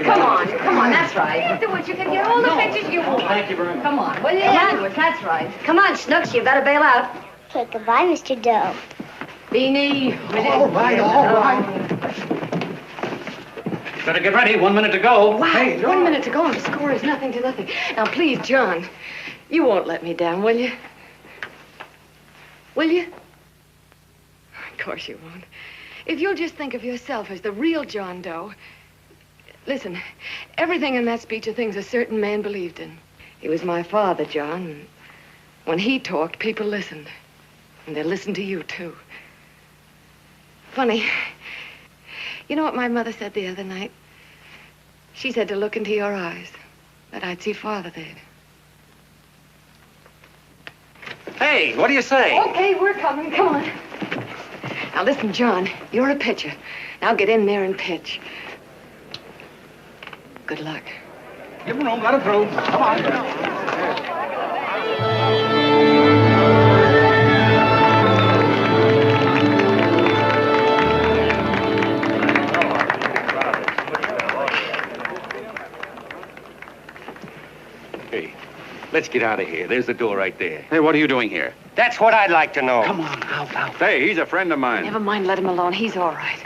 Come on, that's right. Afterwards, you can get all the pictures you want. Thank you very much. Come on, will you? Afterwards, that's right. Come on, Snooks, you better bail out. Okay, goodbye, Mr. Doe. Beanie. All right. Better get ready. 1 minute to go. Wow, 1 minute to go and the score is nothing to nothing. Now, please, John, you won't let me down, will you? Will you? Of course you won't. If you'll just think of yourself as the real John Doe. Listen, everything in that speech are things a certain man believed in. He was my father, John. And when he talked, people listened. And they listened to you, too. Funny. You know what my mother said the other night? She said to look into your eyes, that I'd see Father there. Hey, what do you say? Okay, we're coming. Come on. Now, listen, John, you're a pitcher. Now get in there and pitch. Good luck. Give him room, let him through. Come on. Hey, let's get out of here. There's the door right there. Hey, what are you doing here? That's what I'd like to know. Come on, out. Hey, he's a friend of mine. Never mind, let him alone. He's all right.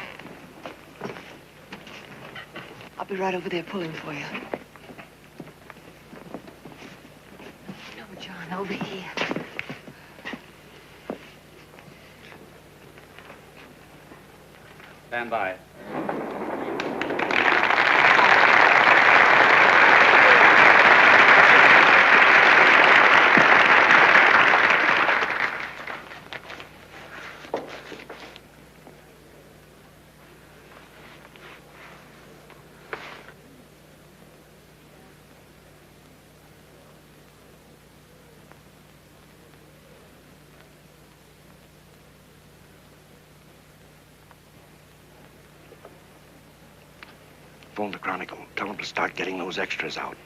I'll be right over there pulling for you. No, John, over here. Stand by. Phone the Chronicle. Tell them to start getting those extras out.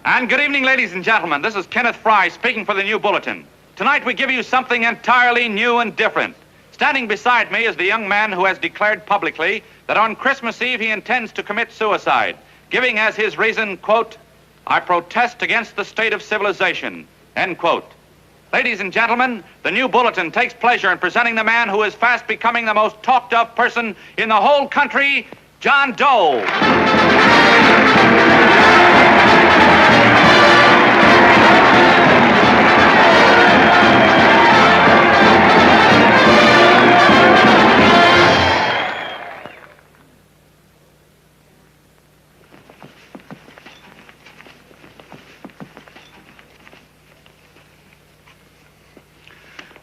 And good evening, ladies and gentlemen. This is Kenneth Fry speaking for the New Bulletin. Tonight we give you something entirely new and different. Standing beside me is the young man who has declared publicly that on Christmas Eve he intends to commit suicide, giving as his reason, quote, "I protest against the state of civilization," end quote. Ladies and gentlemen, the New Bulletin takes pleasure in presenting the man who is fast becoming the most talked of person in the whole country, John Doe.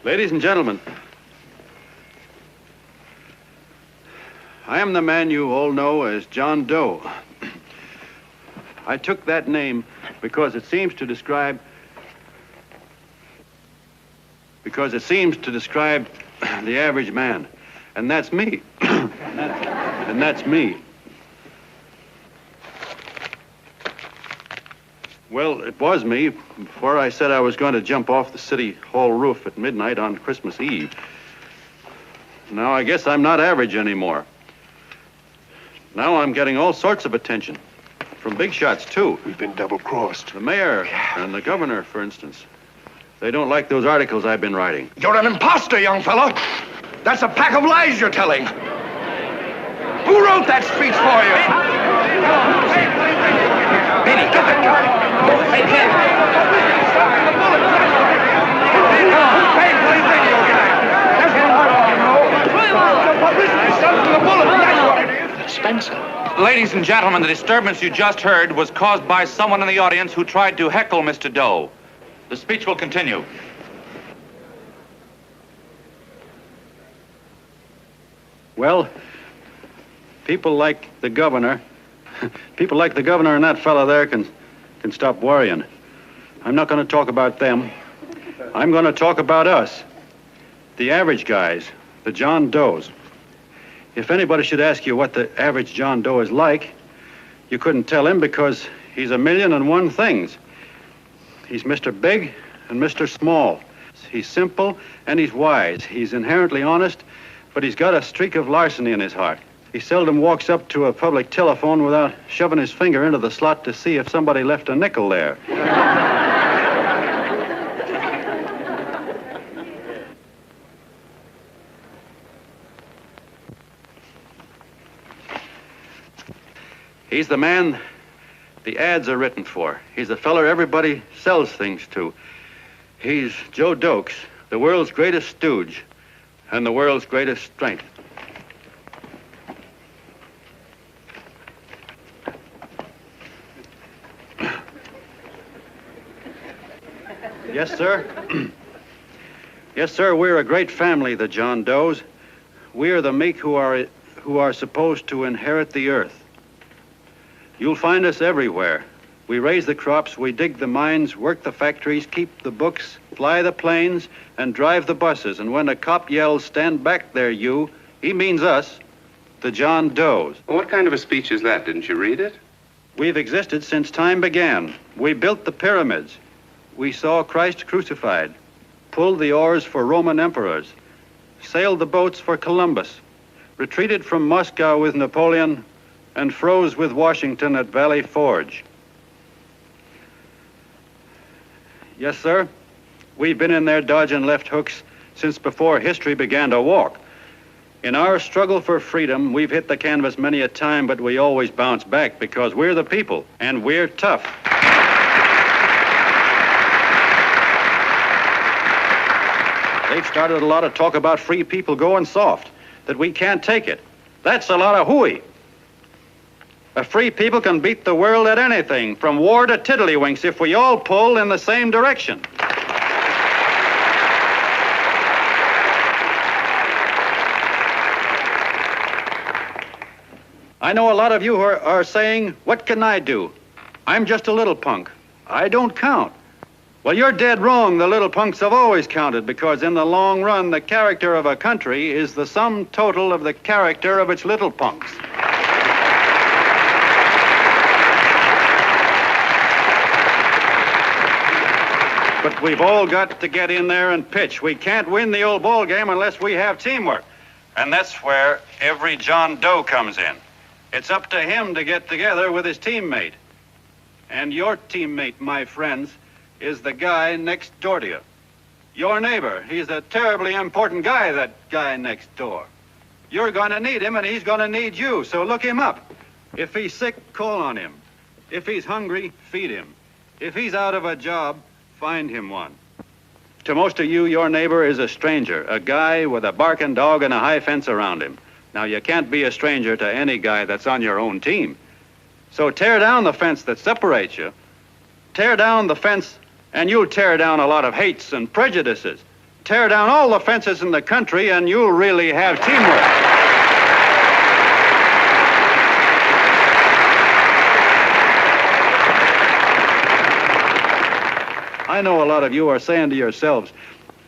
Ladies and gentlemen, I am the man you all know as John Doe. I took that name because it seems to describe the average man. And that's me. And that's me. Well, it was me before I said I was going to jump off the city hall roof at midnight on Christmas Eve. Now I guess I'm not average anymore. Now I'm getting all sorts of attention. From big shots, too. We've been double-crossed. The mayor and the governor, for instance. They don't like those articles I've been writing. You're an imposter, young fella. That's a pack of lies you're telling. Who wrote that speech for you? Benny, get that guy. Hey, kid. Hey, what do you think you're getting? That's what I want to know. The publicity stuff to the bullet. That's what it is. Spencer. Ladies and gentlemen, the disturbance you just heard was caused by someone in the audience who tried to heckle Mr. Doe. The speech will continue. Well, people like the governor and that fella there can stop worrying. I'm not going to talk about them. I'm going to talk about us, the average guys, the John Does. If anybody should ask you what the average John Doe is like, you couldn't tell him because he's 1,000,001 things. He's Mr. Big and Mr. Small. He's simple and he's wise. He's inherently honest, but he's got a streak of larceny in his heart. He seldom walks up to a public telephone without shoving his finger into the slot to see if somebody left a nickel there. He's the man the ads are written for. He's the feller everybody sells things to. He's Joe Dokes, the world's greatest stooge and the world's greatest strength. Yes, sir. Yes, sir, we're a great family, the John Does. We are the meek who are supposed to inherit the earth. You'll find us everywhere. We raise the crops, we dig the mines, work the factories, keep the books, fly the planes, and drive the buses. And when a cop yells, "Stand back there, you," he means us, the John Does. Well, what kind of a speech is that? Didn't you read it? We've existed since time began. We built the pyramids. We saw Christ crucified, pulled the oars for Roman emperors, sailed the boats for Columbus, retreated from Moscow with Napoleon, and froze with Washington at Valley Forge. Yes, sir. We've been in there dodging left hooks since before history began to walk. In our struggle for freedom, we've hit the canvas many a time, but we always bounce back because we're the people, and we're tough. They've started a lot of talk about free people going soft, that we can't take it. That's a lot of hooey. A free people can beat the world at anything, from war to tiddlywinks, if we all pull in the same direction. I know a lot of you are saying, "What can I do? I'm just a little punk. I don't count." Well, you're dead wrong. The little punks have always counted, because in the long run, the character of a country is the sum total of the character of its little punks. But we've all got to get in there and pitch. We can't win the old ball game unless we have teamwork. And that's where every John Doe comes in. It's up to him to get together with his teammate. And your teammate, my friends, is the guy next door to you. Your neighbor. He's a terribly important guy, that guy next door. You're going to need him, and he's going to need you, so look him up. If he's sick, call on him. If he's hungry, feed him. If he's out of a job, find him one. To most of you, your neighbor is a stranger, a guy with a barking dog and a high fence around him. Now, you can't be a stranger to any guy that's on your own team. So tear down the fence that separates you. Tear down the fence, and you'll tear down a lot of hates and prejudices. Tear down all the fences in the country, and you'll really have teamwork. I know a lot of you are saying to yourselves,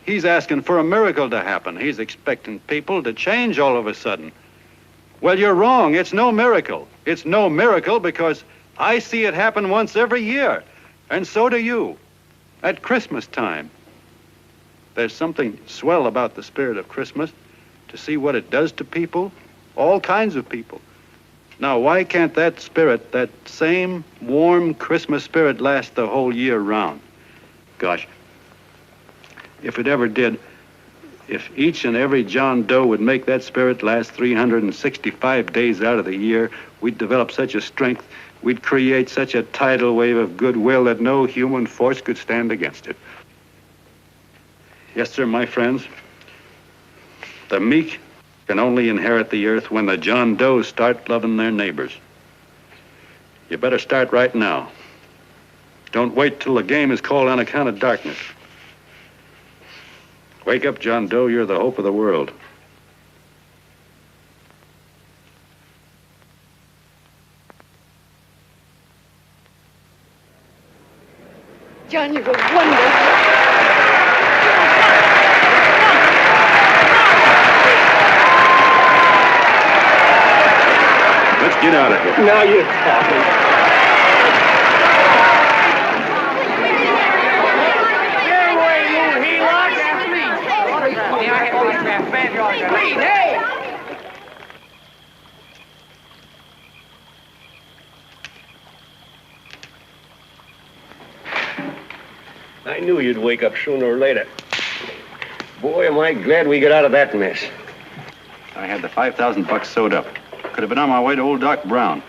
he's asking for a miracle to happen. He's expecting people to change all of a sudden. Well, you're wrong. It's no miracle. It's no miracle because I see it happen once every year, and so do you, at Christmas time. There's something swell about the spirit of Christmas, to see what it does to people, all kinds of people. Now, why can't that spirit, that same warm Christmas spirit, last the whole year round? Gosh, if it ever did, if each and every John Doe would make that spirit last 365 days out of the year, we'd develop such a strength, we'd create such a tidal wave of goodwill that no human force could stand against it. Yes, sir, my friends, the meek can only inherit the earth when the John Does start loving their neighbors. You better start right now. Don't wait till the game is called on account of darkness. Wake up, John Doe. You're the hope of the world. John, you're a wonder. Let's get out of here. Now you're talking. I knew you'd wake up sooner or later. Boy, am I glad we got out of that mess. I had the $5,000 sewed up. Could have been on my way to old Doc Brown.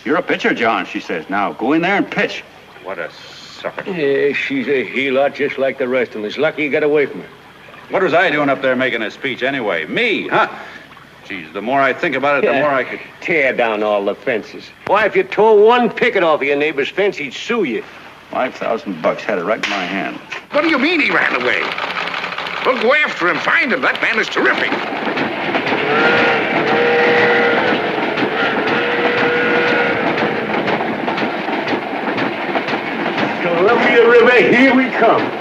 You're a pitcher, John, she says. Now, go in there and pitch. What a sucker. Yeah, she's a heel-out just like the rest of them. It's lucky you got away from her. What was I doing up there making a speech anyway? Me, huh? Geez, the more I think about it, the more I could... Tear down all the fences. Why, if you tore one picket off of your neighbor's fence, he'd sue you. $5,000, had it right in my hand. What do you mean he ran away? We'll go after him, find him. That man is terrific. Columbia River, here we come.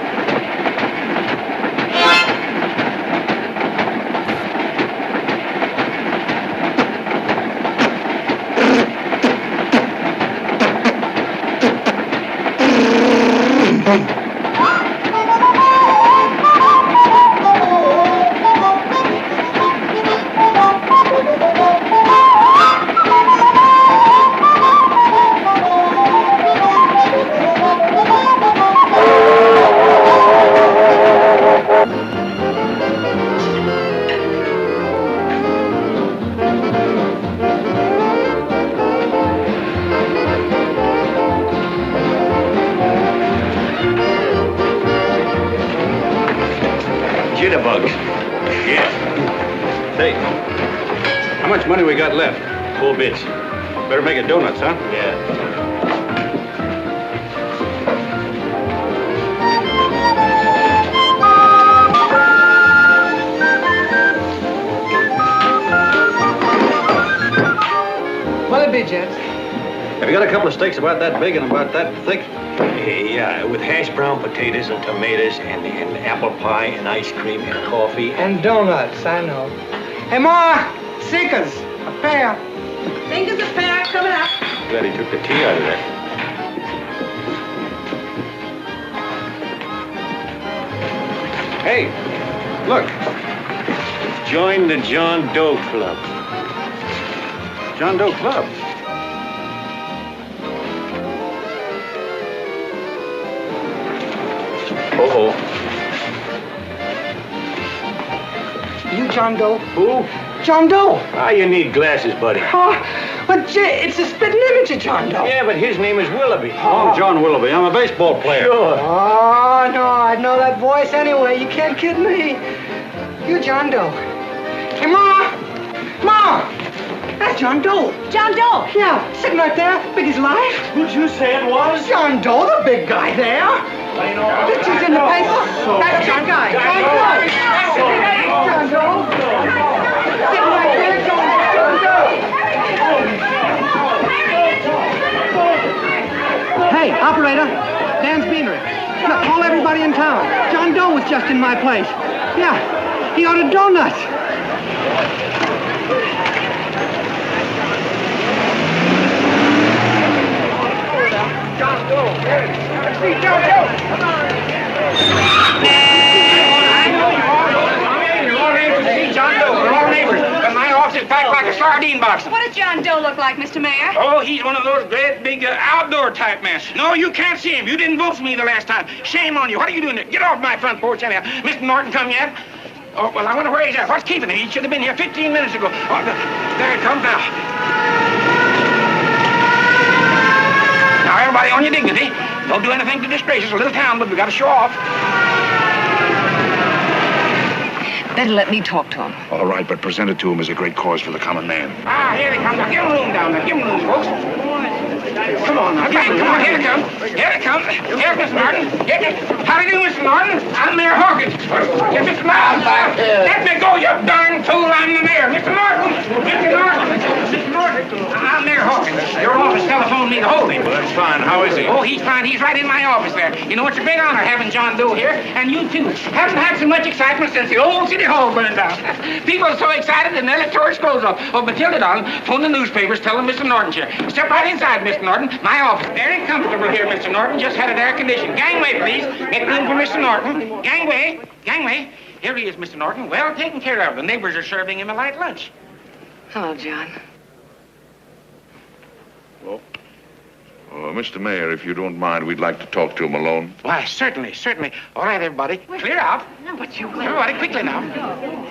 Jitterbugs. Yeah. Say, how much money we got left? 4 bits. Better make it donuts, huh? Yeah. What'll it be, gents? Have you got a couple of steaks about that big and about that thick? Yeah, with hash brown potatoes and tomatoes and apple pie and ice cream and coffee. And donuts, I know. Hey, Ma, Seekers, a pair. Fingers a pair, coming up. Glad he took the tea out of that. Hey, look. Join the John Doe Club. John Doe Club? Uh-oh. You John Doe? Who? John Doe. Ah, you need glasses, buddy. Oh, but Jay, it's a spitting image of John Doe. Yeah, but his name is Willoughby. Oh, I'm John Willoughby. I'm a baseball player. Sure. Oh, no, I'd know that voice anyway. You can't kid me. You John Doe. Hey, Ma! Ma! That's John Doe. John Doe? Yeah, sitting right there, big as life. Who'd you say it was? John Doe, the big guy there. I know. Pictures in the paper. That's John Guy. John Doe. John Doe. Sitting right there, John Doe. Hey, operator. Dan's Beanery. Look, call everybody in town. John Doe was just in my place. Yeah, he ordered donuts. John Doe. Let's see John Doe. Come on. I know you all. You're all neighbors to see John Doe. We're all neighbors. But my office is packed like a sardine box. What does John Doe look like, Mr. Mayor? Oh, he's one of those great big outdoor type men. No, you can't see him. You didn't vote for me the last time. Shame on you. What are you doing there? Get off my front porch anyhow. Mr. Norton come yet? Oh, well, I wonder where he's at. What's keeping him? He should have been here 15 minutes ago. Oh, there it comes now. Now, everybody on your dignity. Don't do anything to disgrace us. A little town, but we got to show off. Better let me talk to him. All right, but present it to him as a great cause for the common man. Ah, here they come. Now, give him room down there. Give him room, folks. Come on now. Come on, here they come. Here they come. Here's Mr. Norton. How do you do, Mr. Norton? I'm Mayor Hawkins. Here's Mr. Miles. Let me go, you darn fool. I'm the mayor. Mr. Norton. Mr. Norton. Mr. Norton. I'm Mayor Hawkins. Your office telephoned me to hold him. Well, that's fine. How is he? Oh, he's fine. He's right in my office there. You know, it's a big honor having John Doe here, and you too. Haven't had so much excitement since the old city hall burned down. People are so excited and nearly tore his clothes off. Oh, Matilda, darling, phone the newspapers, tell them Mr. Norton's here. Step right inside, Mr. Norton. My office. Very comfortable here, Mr. Norton. Just had it air conditioned. Gangway, please. Make room for Mr. Norton. Gangway. Gangway. Here he is, Mr. Norton. Well taken care of. The neighbors are serving him a light lunch. Hello, John. Well, Mr. Mayor, if you don't mind, we'd like to talk to him alone. Why, certainly, certainly. All right, everybody. Clear out. No, but you... Everybody, quickly now.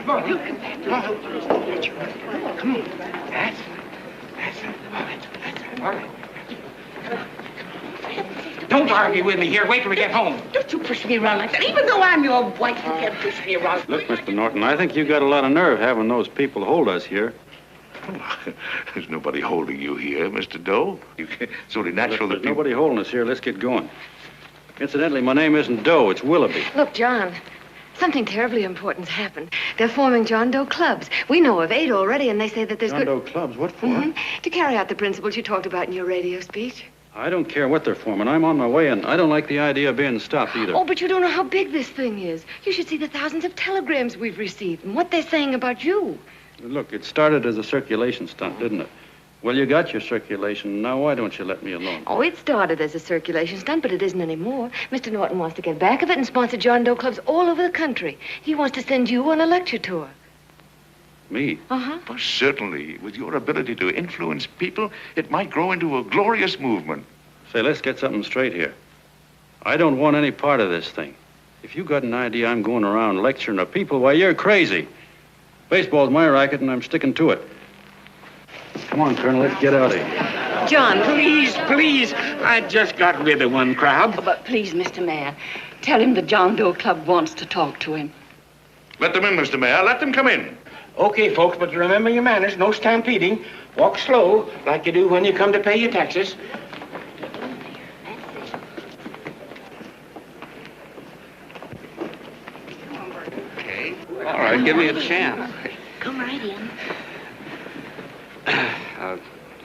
Come on, you. Come on. Come on. That's it. All right. Don't argue with me here. Wait till we get home. Don't you push me around like that. Even though I'm your wife, you can't push me around. Look, Mr. Norton, I think you got a lot of nerve having those people hold us here. There's nobody holding you here, Mr. Doe. It's only natural that people... Nobody holding us here. Let's get going. Incidentally, my name isn't Doe. It's Willoughby. Look, John, something terribly important's happened. They're forming John Doe clubs. We know of 8 already, and they say that there's John Doe clubs? What for? To carry out the principles you talked about in your radio speech. I don't care what they're forming. I'm on my way, and I don't like the idea of being stopped either. Oh, but you don't know how big this thing is. You should see the thousands of telegrams we've received and what they're saying about you. Look, it started as a circulation stunt, didn't it? Well, you got your circulation. Now, why don't you let me alone? Oh, it started as a circulation stunt, but it isn't anymore. Mr. Norton wants to get back of it and sponsor John Doe clubs all over the country. He wants to send you on a lecture tour. Me? Uh-huh. Well, certainly. With your ability to influence people, it might grow into a glorious movement. Say, let's get something straight here. I don't want any part of this thing. If you got an idea I'm going around lecturing the people, why, you're crazy. Baseball's my racket, and I'm sticking to it. Come on, Colonel, let's get out of here. John, please. I just got rid of one crowd. Oh, but please, Mr. Mayor, tell him the John Doe Club wants to talk to him. Let them in, Mr. Mayor. Let them come in. Okay, folks, but remember your manners. No stampeding. Walk slow, like you do when you come to pay your taxes. Okay. All right, give me a chance. Come right in.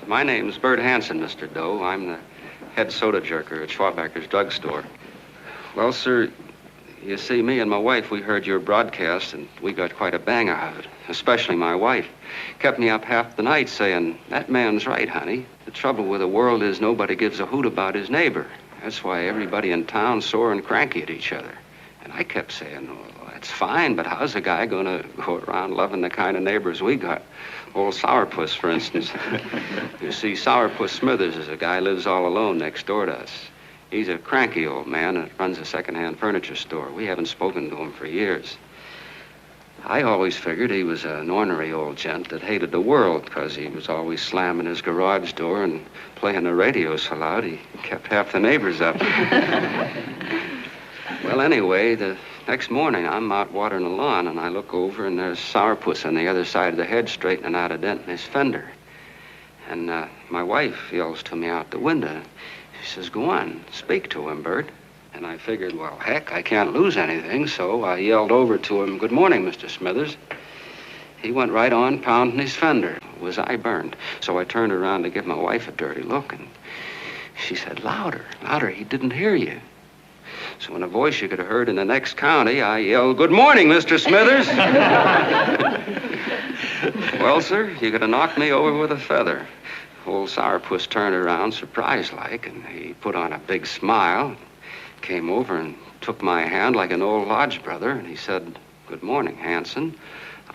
My name's Bert Hanson, Mr. Doe. I'm the head soda jerker at Schwabacker's drugstore. Well, sir, you see, me and my wife, we heard your broadcast, and we got quite a bang out of it. Especially my wife. Kept me up half the night saying, that man's right, honey. The trouble with the world is nobody gives a hoot about his neighbor. That's why everybody in town's sore and cranky at each other. And I kept saying, well, that's fine, but how's a guy going to go around loving the kind of neighbors we got? Old Sourpuss, for instance. You see, Sourpuss Smithers is a guy who lives all alone next door to us. He's a cranky old man that runs a second-hand furniture store. We haven't spoken to him for years. I always figured he was an ornery old gent that hated the world because he was always slamming his garage door and playing the radio so loud he kept half the neighbors up. Well, anyway, the next morning I'm out watering the lawn and I look over and there's Sourpuss on the other side of the hedge straightening out a dent in his fender. And my wife yells to me out the window. She says, go on, speak to him, Bert. And I figured, well, heck, I can't lose anything, so I yelled over to him, good morning, Mr. Smithers. He went right on pounding his fender. Was I burned? So I turned around to give my wife a dirty look, and She said, louder, louder. He didn't hear you. So in a voice you could have heard in the next county, I yelled, "Good morning, Mr. Smithers." Well, sir, you could have knocked me over with a feather. Old Sourpuss turned around, surprised-like, and he put on a big smile, came over and took my hand like an old lodge brother, and he said, "Good morning, Hanson.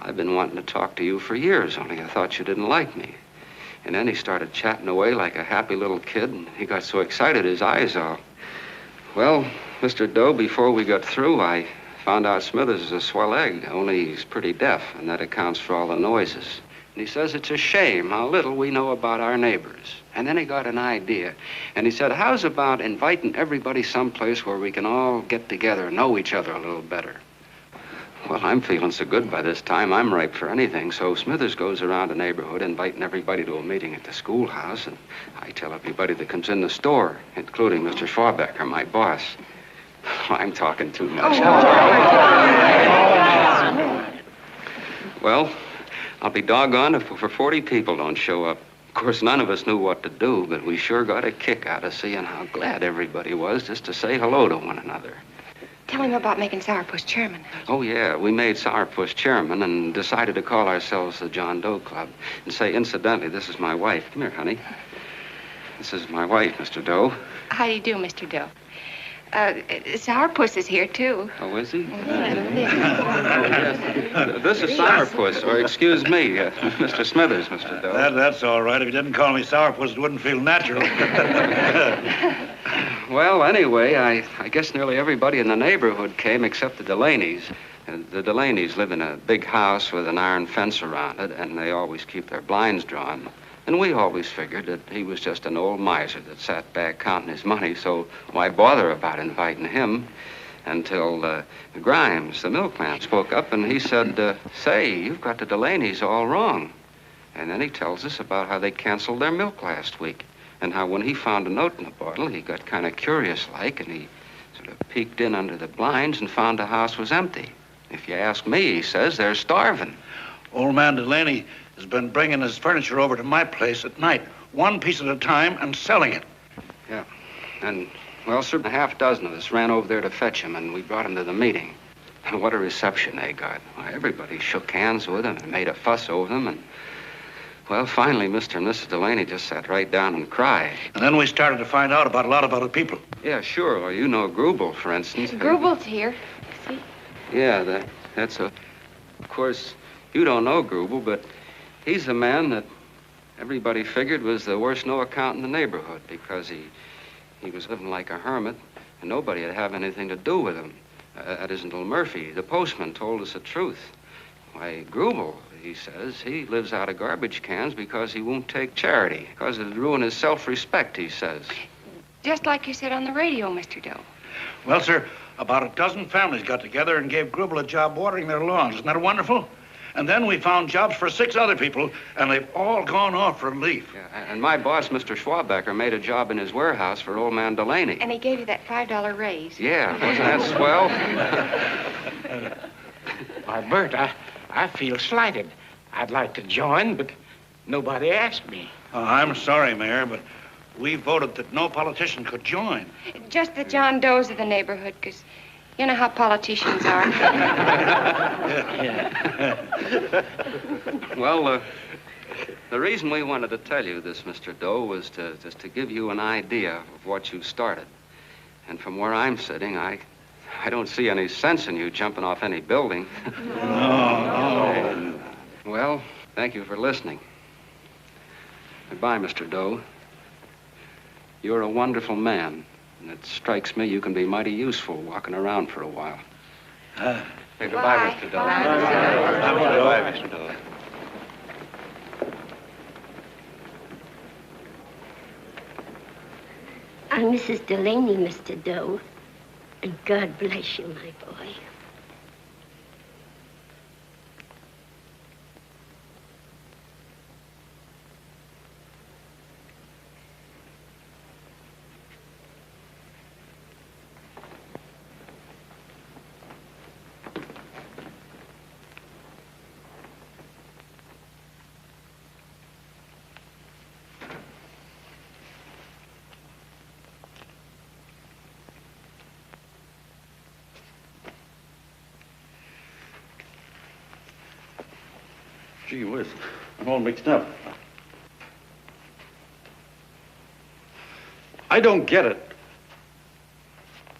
I've been wanting to talk to you for years, only I thought you didn't like me." And then he started chatting away like a happy little kid, and he got so excited his eyes all... Well, Mr. Doe, before we got through, I found out Smithers is a swell egg, only he's pretty deaf, and that accounts for all the noises. And he says it's a shame how little we know about our neighbors. And then he got an idea, and he said, how's about inviting everybody someplace where we can all get together and know each other a little better? Well, I'm feeling so good by this time, I'm ripe for anything. So Smithers goes around the neighborhood inviting everybody to a meeting at the schoolhouse, and I tell everybody that comes in the store, including Mr. Schwabecker, my boss. I'm talking too much. Well, I'll be doggone if over 40 people don't show up. Of course, none of us knew what to do, but we sure got a kick out of seeing how glad everybody was just to say hello to one another. Tell him about making Sourpuss chairman. Oh, yeah, we made Sourpuss chairman and decided to call ourselves the John Doe Club. And say, incidentally, this is my wife. Come here, honey. This is my wife, Mr. Doe. How do you do, Mr. Doe? Sourpuss is here, too. Oh, is he? This is Sourpuss, or excuse me, Mr. Smithers, Mr. Doe. That's all right. If you didn't call me Sourpuss, it wouldn't feel natural. Well, anyway, I guess nearly everybody in the neighborhood came except the Delaney's. The Delaney's live in a big house with an iron fence around it, and they always keep their blinds drawn. And we always figured that he was just an old miser that sat back counting his money, so why bother about inviting him? Until Grimes, the milkman, spoke up, and he said, say, you've got the Delaney's all wrong. And then he tells us about how they canceled their milk last week, and how when he found a note in the bottle, he got kind of curious-like, and he sort of peeked in under the blinds and found the house was empty. If you ask me, he says, they're starving. Old man Delaney has been bringing his furniture over to my place at night, one piece at a time, and selling it. Yeah. And, well, sir, a half dozen of us ran over there to fetch him, and we brought him to the meeting. And what a reception they got. Why, everybody shook hands with him and made a fuss over them, and, well, finally, Mr. and Mrs. Delaney just sat right down and cried. And then we started to find out about a lot of other people. Yeah, sure. Well, you know Grubel, for instance. Grubel's here. See? Yeah, that's a... Of course, you don't know Grubel, but he's the man that everybody figured was the worst no-account in the neighborhood because he was living like a hermit, and nobody would have anything to do with him. That isn't Little Murphy. The postman told us the truth. Why, Grubel, he says, he lives out of garbage cans because he won't take charity, because it'd ruin his self-respect, he says. Just like you said on the radio, Mr. Doe. Well, sir, about a dozen families got together and gave Grubel a job watering their lawns. Isn't that wonderful? And then we found jobs for 6 other people, and they've all gone off for relief. Yeah, and my boss, Mr. Schwabecker, made a job in his warehouse for old man Delaney. And he gave you that $5 raise. Yeah, wasn't that swell? Why, Bert, I feel slighted. I'd like to join, but nobody asked me. I'm sorry, Mayor, but we voted that no politician could join. Just the John Does of the neighborhood, because you know how politicians are. Well, the reason we wanted to tell you this, Mr. Doe, was just to give you an idea of what you started. And from where I'm sitting, I don't see any sense in you jumping off any building. No. Well, thank you for listening. Goodbye, Mr. Doe. You're a wonderful man, and it strikes me you can be mighty useful walking around for a while. Hey, goodbye, Mr. Doe. Goodbye, Mr. Doe. I'm Mrs. Delaney, Mr. Doe, and God bless you, my boy. Gee whiz, I'm all mixed up. I don't get it.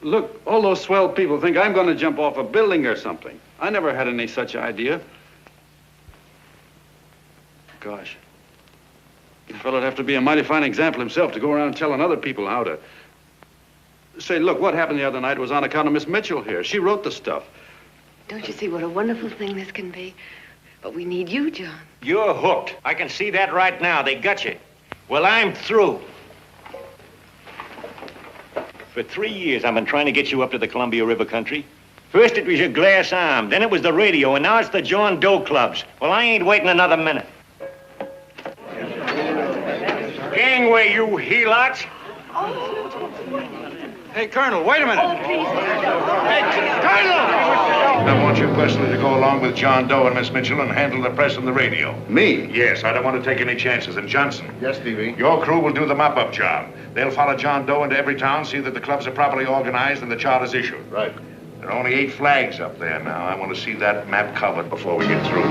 Look, all those swell people think I'm going to jump off a building or something. I never had any such idea. Gosh. The fellow'd have to be a mighty fine example himself to go around telling other people how to... Say, look, what happened the other night was on account of Miss Mitchell here. She wrote the stuff. Don't you see what a wonderful thing this can be? But we need you, John. You're hooked. I can see that right now. They got you. Well, I'm through. For 3 years, I've been trying to get you up to the Columbia River country. First, it was your glass arm. Then it was the radio. And now it's the John Doe clubs. Well, I ain't waiting another minute. Gangway, you helots. Hey, Colonel, wait a minute. Oh, please. Hey, Colonel! I want you personally to go along with John Doe and Miss Mitchell and handle the press and the radio. Me? Yes, I don't want to take any chances. And Johnson. Yes, Stevie? Your crew will do the mop-up job. They'll follow John Doe into every town, see that the clubs are properly organized and the charter's issued. Right. There are only 8 flags up there now. I want to see that map covered before we get through.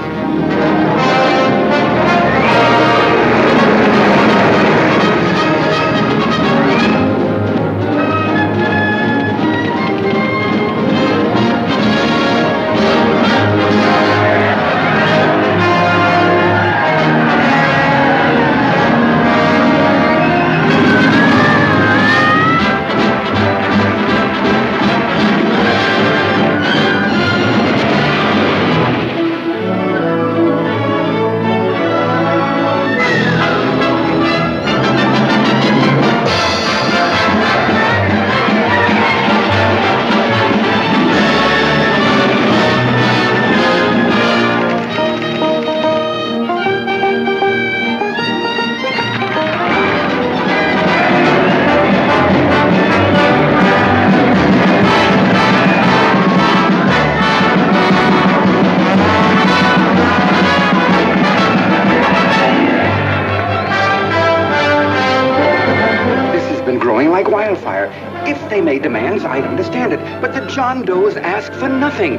If they made demands, I'd understand it. But the John Does ask for nothing.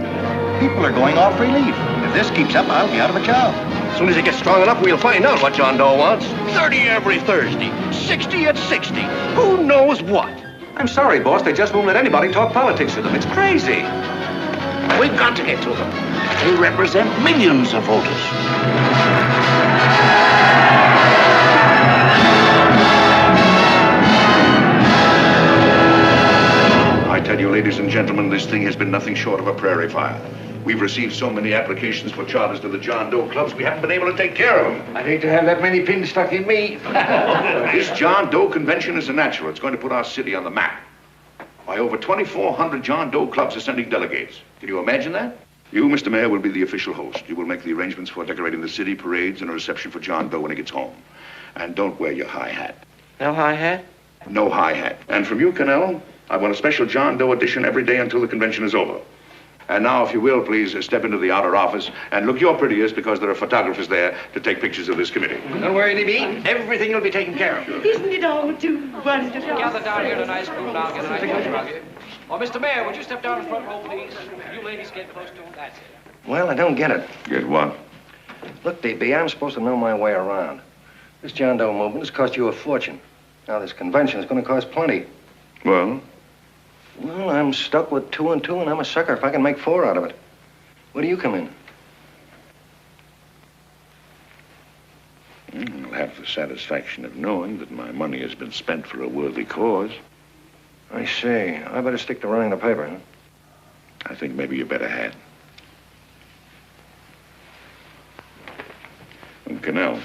People are going off relief. If this keeps up, I'll be out of a job. As soon as it gets strong enough, we'll find out what John Doe wants. 30 every Thursday. 60 at 60. Who knows what? I'm sorry, boss. They just won't let anybody talk politics to them. It's crazy. We've got to get to them. They represent millions of voters. I tell you, ladies and gentlemen, this thing has been nothing short of a prairie fire. We've received so many applications for charters to the John Doe clubs, we haven't been able to take care of them. I'd hate to have that many pins stuck in me. This John Doe convention is a natural. It's going to put our city on the map. Why, over 2,400 John Doe clubs are sending delegates. Can you imagine that? You, Mr. Mayor, will be the official host. You will make the arrangements for decorating the city, parades, and a reception for John Doe when he gets home. And don't wear your high hat. No high hat? No high hat. And from you, Cannell, I want a special John Doe edition every day until the convention is over. And now, if you will, please step into the outer office and look your prettiest because there are photographers there to take pictures of this committee. Don't worry, DB. Everything will be taken care of. Isn't it all too wonderful? Gather down here tonight, school down, get a nice picture of you. Oh, Mr. Mayor, would you step down in front row, please? You ladies get close to him. That's it. Well, I don't get it. Get what? Look, DB, I'm supposed to know my way around. This John Doe movement has cost you a fortune. Now, this convention is going to cost plenty. Well? Well, I'm stuck with 2 and 2, and I'm a sucker if I can make 4 out of it. Where do you come in? I'll have the satisfaction of knowing that my money has been spent for a worthy cause. I see. I better stick to running the paper, huh? I think maybe you better had. And Cannell,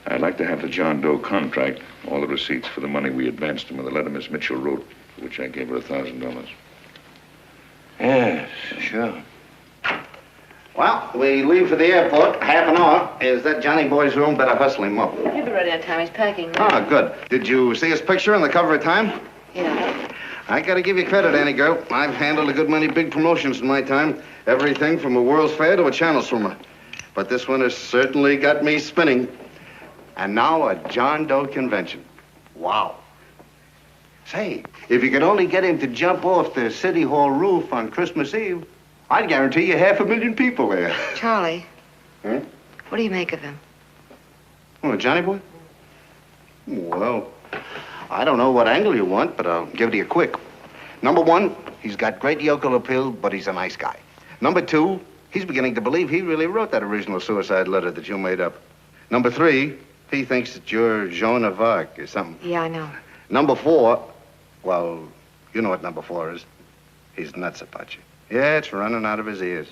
I'd like to have the John Doe contract, all the receipts for the money we advanced him, and the letter Miss Mitchell wrote, for which I gave her $1,000. Yes, sure. Well, we leave for the airport. Half an hour. Is that Johnny boy's room? Better hustle him up. He'll be ready on time. He's packing. Ah, good. Did you see his picture on the cover of Time? Yeah. I gotta give you credit, Annie girl. I've handled a good many big promotions in my time. Everything from a World's Fair to a channel swimmer. But this one has certainly got me spinning. And now a John Doe convention. Wow. Say, if you could only get him to jump off the City Hall roof on Christmas Eve, I'd guarantee you 500,000 people there. Charlie. Huh? What do you make of him? Oh, Johnny boy? Well, I don't know what angle you want, but I'll give it to you quick. Number one, he's got great yokel appeal, but he's a nice guy. Number two, he's beginning to believe he really wrote that original suicide letter that you made up. Number three, he thinks that you're Joan of Arc or something. Yeah, I know. Number four, well, you know what number four is. He's nuts about you. Yeah, it's running out of his ears.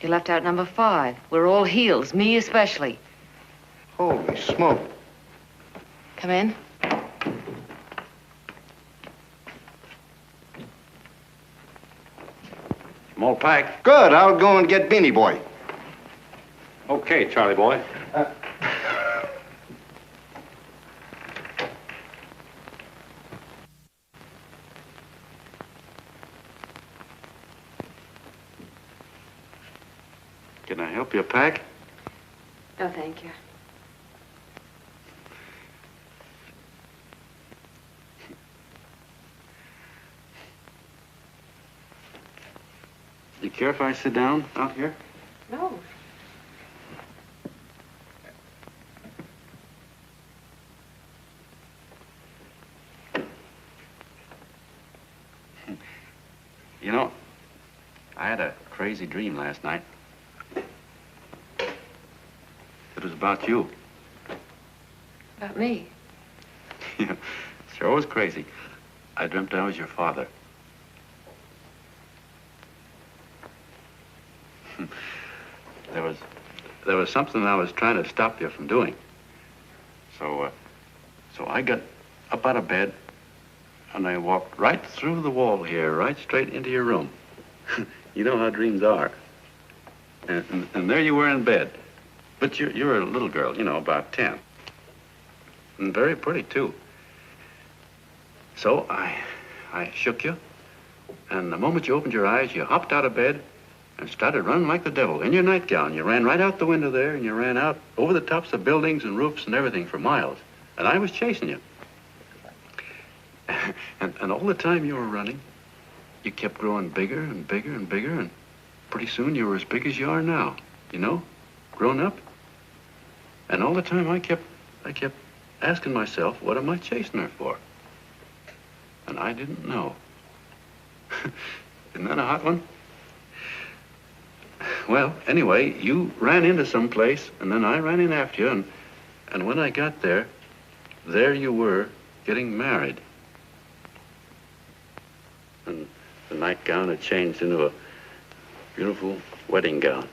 You left out number 5. We're all heels, me especially. Holy smoke. Come in. Small pack. Good, I'll go and get Beanie Boy. Okay, Charlie boy. Can I help you pack? No, thank you. You care if I sit down out here? No. You know, I had a crazy dream last night. It was about you. About me? Yeah, sure was crazy. I dreamt I was your father. There was something I was trying to stop you from doing. So I got up out of bed and I walked right through the wall here, right straight into your room. You know how dreams are. And there you were in bed. But you're a little girl, you know, about 10. And very pretty, too. So I shook you, and the moment you opened your eyes, you hopped out of bed and started running like the devil in your nightgown. You ran right out the window there, and you ran out over the tops of buildings and roofs and everything for miles. And I was chasing you. And all the time you were running, you kept growing bigger and bigger and bigger, and pretty soon you were as big as you are now, you know, grown up. And all the time I kept asking myself, what am I chasing her for? And I didn't know. Isn't that a hot one? Well, anyway, you ran into some place, and then I ran in after you, and when I got there you were getting married. And the nightgown had changed into a beautiful wedding gown.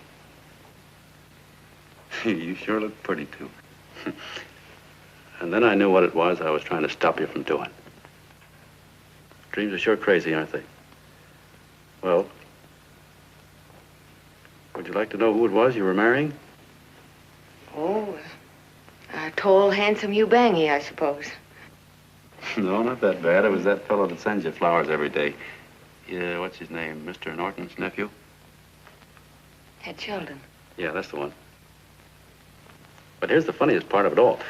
You sure look pretty, too. And then I knew what it was I was trying to stop you from doing. Dreams are sure crazy, aren't they? Well, would you like to know who it was you were marrying? Oh, a tall, handsome Ubangi, I suppose. No, not that bad. It was that fellow that sends you flowers every day. Yeah, what's his name? Mr. Norton's nephew? Ted Sheldon. Yeah, that's the one. But here's the funniest part of it all.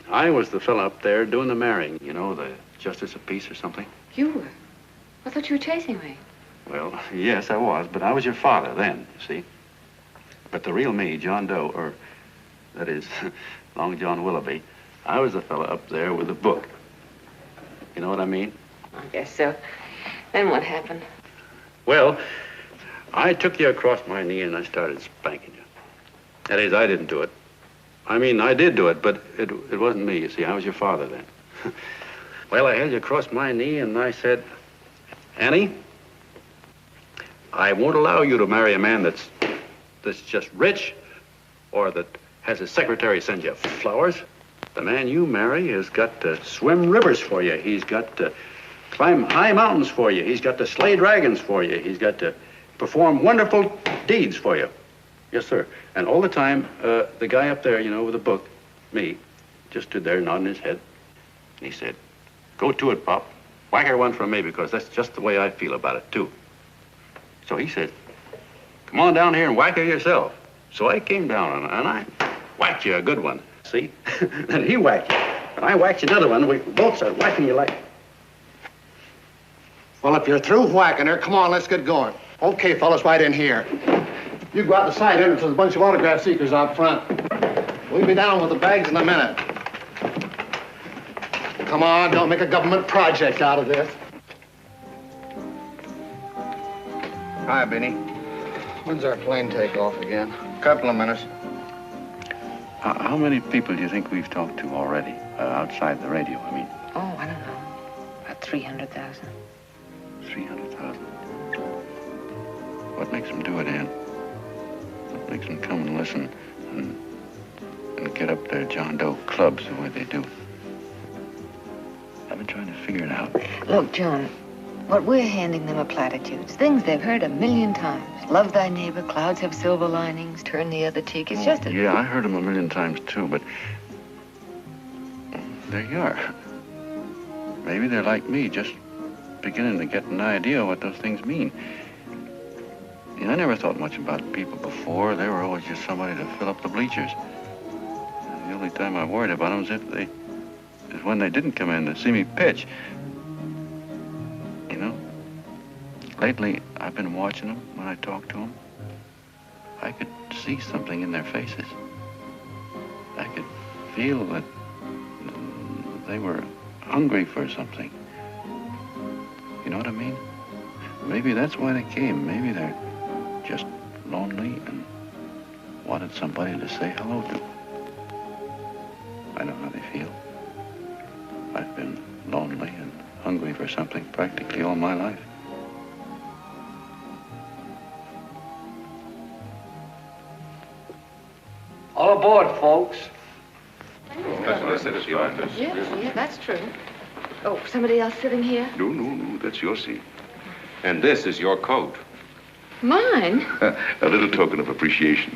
I was the fellow up there doing the marrying, you know, the justice of peace or something. You were? I thought you were chasing me. Well, yes, I was, but I was your father then, you see. But the real me, John Doe, or that is, Long John Willoughby, I was the fellow up there with the book. You know what I mean? I guess so. Then what happened? Well, I took you across my knee and I started spanking you. That is, I didn't do it. I mean, I did do it, but it wasn't me, you see. I was your father then. Well, I held you across my knee and I said, Annie, I won't allow you to marry a man that's just rich or that has his secretary send you flowers. The man you marry has got to swim rivers for you. He's got to climb high mountains for you. He's got to slay dragons for you. He's got to perform wonderful deeds for you. Yes, sir. And all the time, the guy up there, you know, with the book, me, just stood there nodding his head. And he said, go to it, Pop. Whack her one from me, because that's just the way I feel about it, too. So he said, come on down here and whack her yourself. So I came down and I whacked you a good one, see? Then he whacked you, and I whacked you another one. We both started whacking you like... Well, if you're through whacking her, come on, let's get going. Okay, fellas, right in here. You go out the side entrance, there's a bunch of autograph seekers out front. We'll be down with the bags in a minute. Come on, don't make a government project out of this. Hi, Benny. When's our plane take off again? Couple of minutes. How many people do you think we've talked to already outside the radio? I mean, Oh, I don't know. About 300,000. 300,000. What makes them do it, Ann? What makes them come and listen and get up their John Doe clubs the way they do? I've been trying to figure it out. Look, John, what we're handing them are platitudes. Things they've heard a million times. Love thy neighbor, clouds have silver linings, turn the other cheek. It's just a... Yeah, I heard them a million times, too, but there you are. Maybe they're like me, just beginning to get an idea what those things mean. You know, I never thought much about people before. They were always just somebody to fill up the bleachers. The only time I worried about them is when they didn't come in to see me pitch. You know, lately I've been watching them when I talk to them. I could see something in their faces. I could feel that they were hungry for something. You know what I mean? Maybe that's why they came. Maybe they're just lonely and wanted somebody to say hello to. I know how they feel. I've been lonely and hungry for something practically all my life. All aboard, folks. Yeah, that's true. Oh, somebody else sitting here? No, that's your seat. And this is your coat. Mine? A little token of appreciation.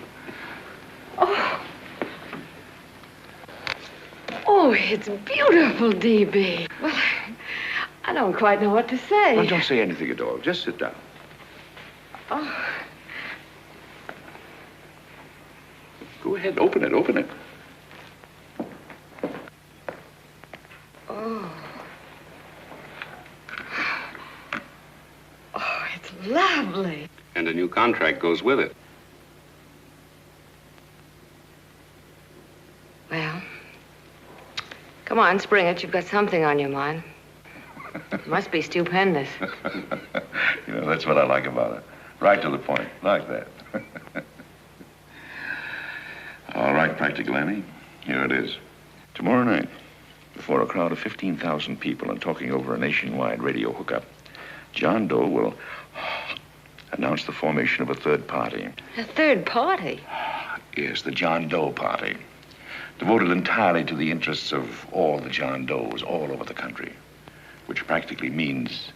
Oh, it's beautiful, D.B. Well, I don't quite know what to say. Well, don't say anything at all. Just sit down. Oh, Go ahead, open it. oh. Oh, it's lovely. And a new contract goes with it. Well, come on, spring it. You've got something on your mind. It must be stupendous. You know, that's what I like about it. Right to the point, like that. All right, Practical Annie, here it is. Tomorrow night, before a crowd of 15,000 people and talking over a nationwide radio hookup, John Doe will announce the formation of a third party. A third party? Yes, the John Doe Party. Devoted entirely to the interests of all the John Does all over the country, which practically means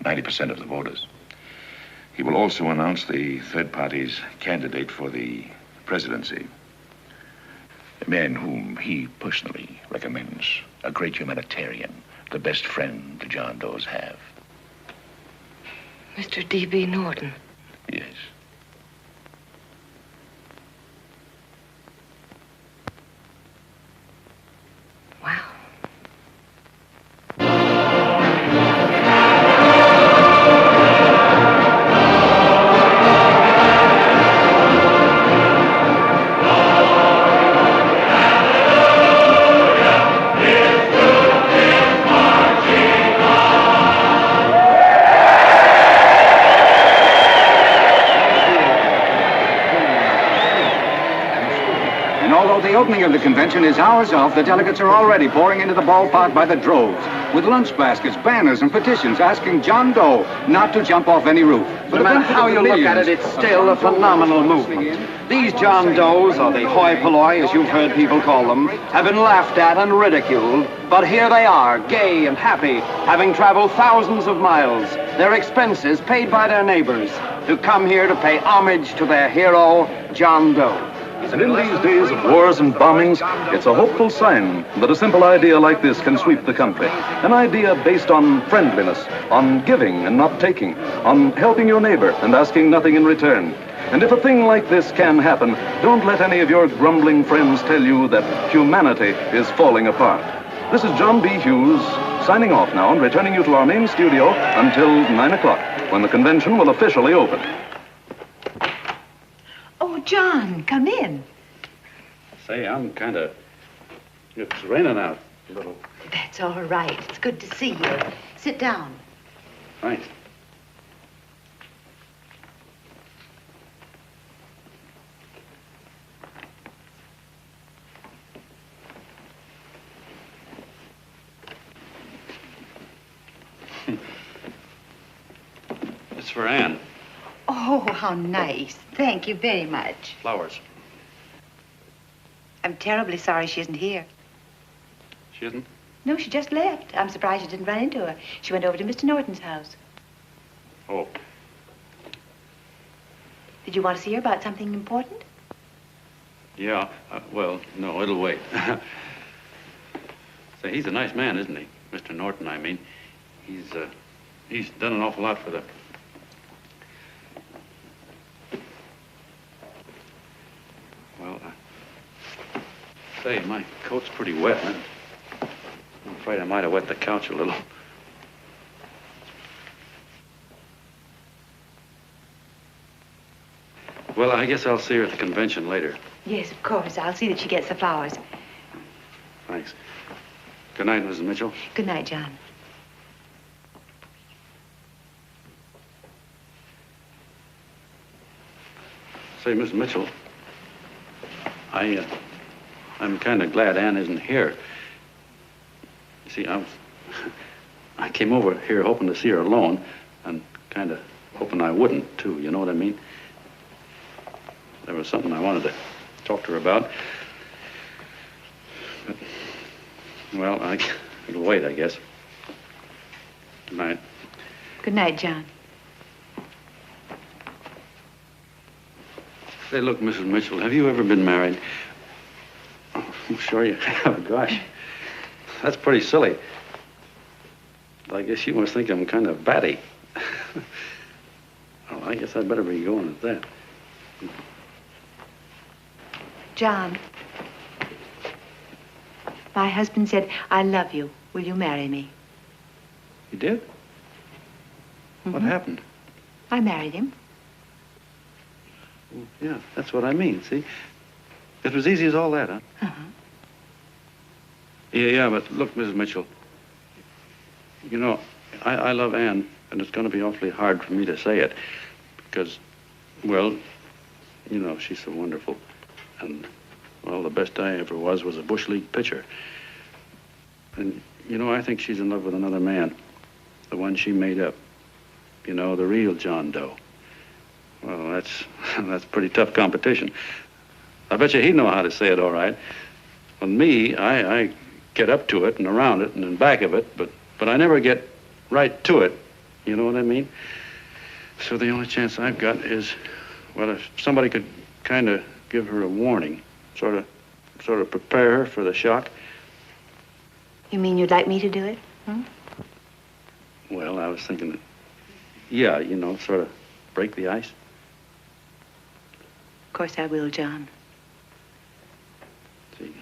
90% of the voters. He will also announce the third party's candidate for the presidency. A man whom he personally recommends, a great humanitarian, the best friend the John Does have. Mr. D.B. Norton. Yes. Wow. The opening of the convention is hours off. The delegates are already pouring into the ballpark by the droves, with lunch baskets, banners, and petitions asking John Doe not to jump off any roof. No matter how you look at it, it's still a phenomenal movement. These John Does, or the hoi polloi, as you've heard people call them, have been laughed at and ridiculed. But here they are, gay and happy, having traveled thousands of miles, their expenses paid by their neighbors, to come here to pay homage to their hero, John Doe. And in these days of wars and bombings, it's a hopeful sign that a simple idea like this can sweep the country. An idea based on friendliness, on giving and not taking, on helping your neighbor and asking nothing in return. And if a thing like this can happen, don't let any of your grumbling friends tell you that humanity is falling apart. This is John B. Hughes, signing off now and returning you to our main studio until 9 o'clock, when the convention will officially open. John, come in. Say, I'm kind of... It's raining out a little. That's all right. It's good to see you. Sit down. Thanks. It's for Anne. Oh, how nice. Thank you very much. Flowers. I'm terribly sorry she isn't here. She isn't? No, she just left. I'm surprised you didn't run into her. She went over to Mr. Norton's house. Oh. Did you want to see her about something important? Yeah. Well, no, it'll wait. Say, he's a nice man, isn't he? Mr. Norton, I mean. He's done an awful lot for the... Well, say, my coat's pretty wet. I'm afraid I might have wet the couch a little. Well, I guess I'll see her at the convention later. Yes, of course. I'll see that she gets the flowers. Thanks. Good night, Mrs. Mitchell. Good night, John. Say, Miss Mitchell, I'm kind of glad Anne isn't here. You see, I came over here hoping to see her alone, and kind of hoping I wouldn't, too, you know what I mean? There was something I wanted to talk to her about. But, well, it'll wait, I guess. Good night. Good night, John. Say, look, Mrs. Mitchell, have you ever been married? Oh, I'm sure you have. Gosh, that's pretty silly. I guess you must think I'm kind of batty. Well, I guess I'd better be going at that. John, my husband said, I love you. Will you marry me? You did? What happened? I married him. Well, yeah, that's what I mean, see? It was easy as all that, huh? Uh-huh. Yeah, but look, Mrs. Mitchell, you know, I love Anne, and it's going to be awfully hard for me to say it because, well, you know, she's so wonderful. And, well, the best I ever was a Bush League pitcher. And, you know, I think she's in love with another man, the one she made up. You know, the real John Doe. Well, that's pretty tough competition. I bet you he'd know how to say it all right. With me, I get up to it and around it and in back of it, but I never get right to it. You know what I mean? So the only chance I've got is, well, if somebody could kind of give her a warning, sort of prepare her for the shock. You mean you'd like me to do it? Well, I was thinking that, yeah, you know, sort of break the ice. Of course I will, John. See,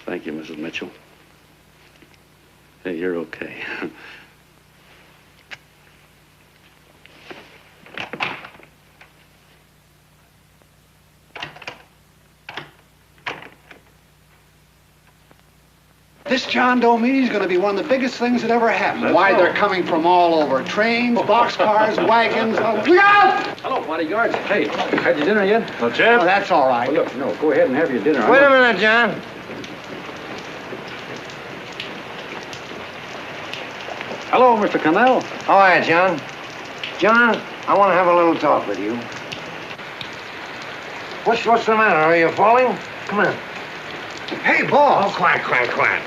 thank you, Mrs. Mitchell. Hey, you're okay. This John Doe meeting is going to be one of the biggest things that ever happened. Why, they're coming from all over. Trains, boxcars, wagons. Look out! Hello, bodyguards. Hey, had your dinner yet? Well, Jim? Oh, that's all right. Well, look, no, go ahead and have your dinner. Wait a minute, John. Hello, Mr. Connell. How are you, John? John, I want to have a little talk with you. What's the matter? Are you falling? Come on. Hey, boss. Oh, quiet.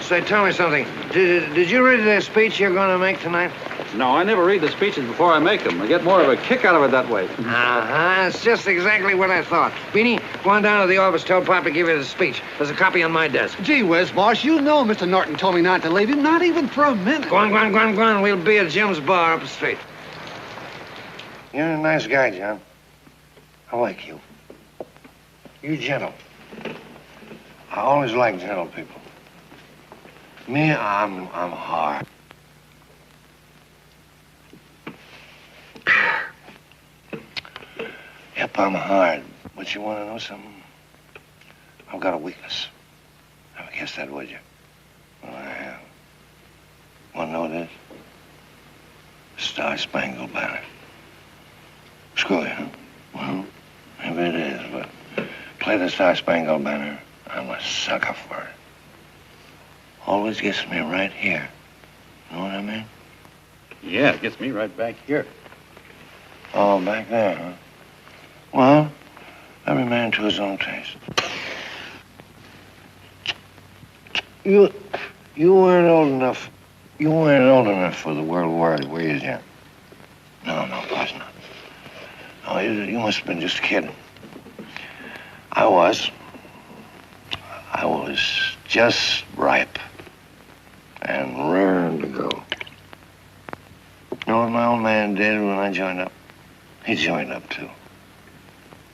Say, tell me something. Did you read the speech you're going to make tonight? No, I never read the speeches before I make them. I get more of a kick out of it that way. Uh-huh. It's just exactly what I thought. Beanie, go on down to the office, tell Pop to give you the speech. There's a copy on my desk. Gee whiz, boss, you know Mr. Norton told me not to leave him, not even for a minute. Go on. We'll be at Jim's bar up the street. You're a nice guy, John. I like you. You're gentle. I always like gentle people. Me, I'm hard. Yep. Yep, I'm hard. But you want to know something? I've got a weakness. Never guess that, would you? Well, I have. Want to know what it is? Star-Spangled Banner. Screw you, huh? Well, maybe it is, but play the Star-Spangled Banner. I'm a sucker for it. Always gets me right here. You know what I mean? Yeah, it gets me right back here. Oh, back there, huh? Well, every man to his own taste. You weren't old enough. You weren't old enough for the World War, were you, Jim? No, of course not. No, you must have been just kidding. I was just ripe and raring to go. You know what my old man did when I joined up? He joined up, too.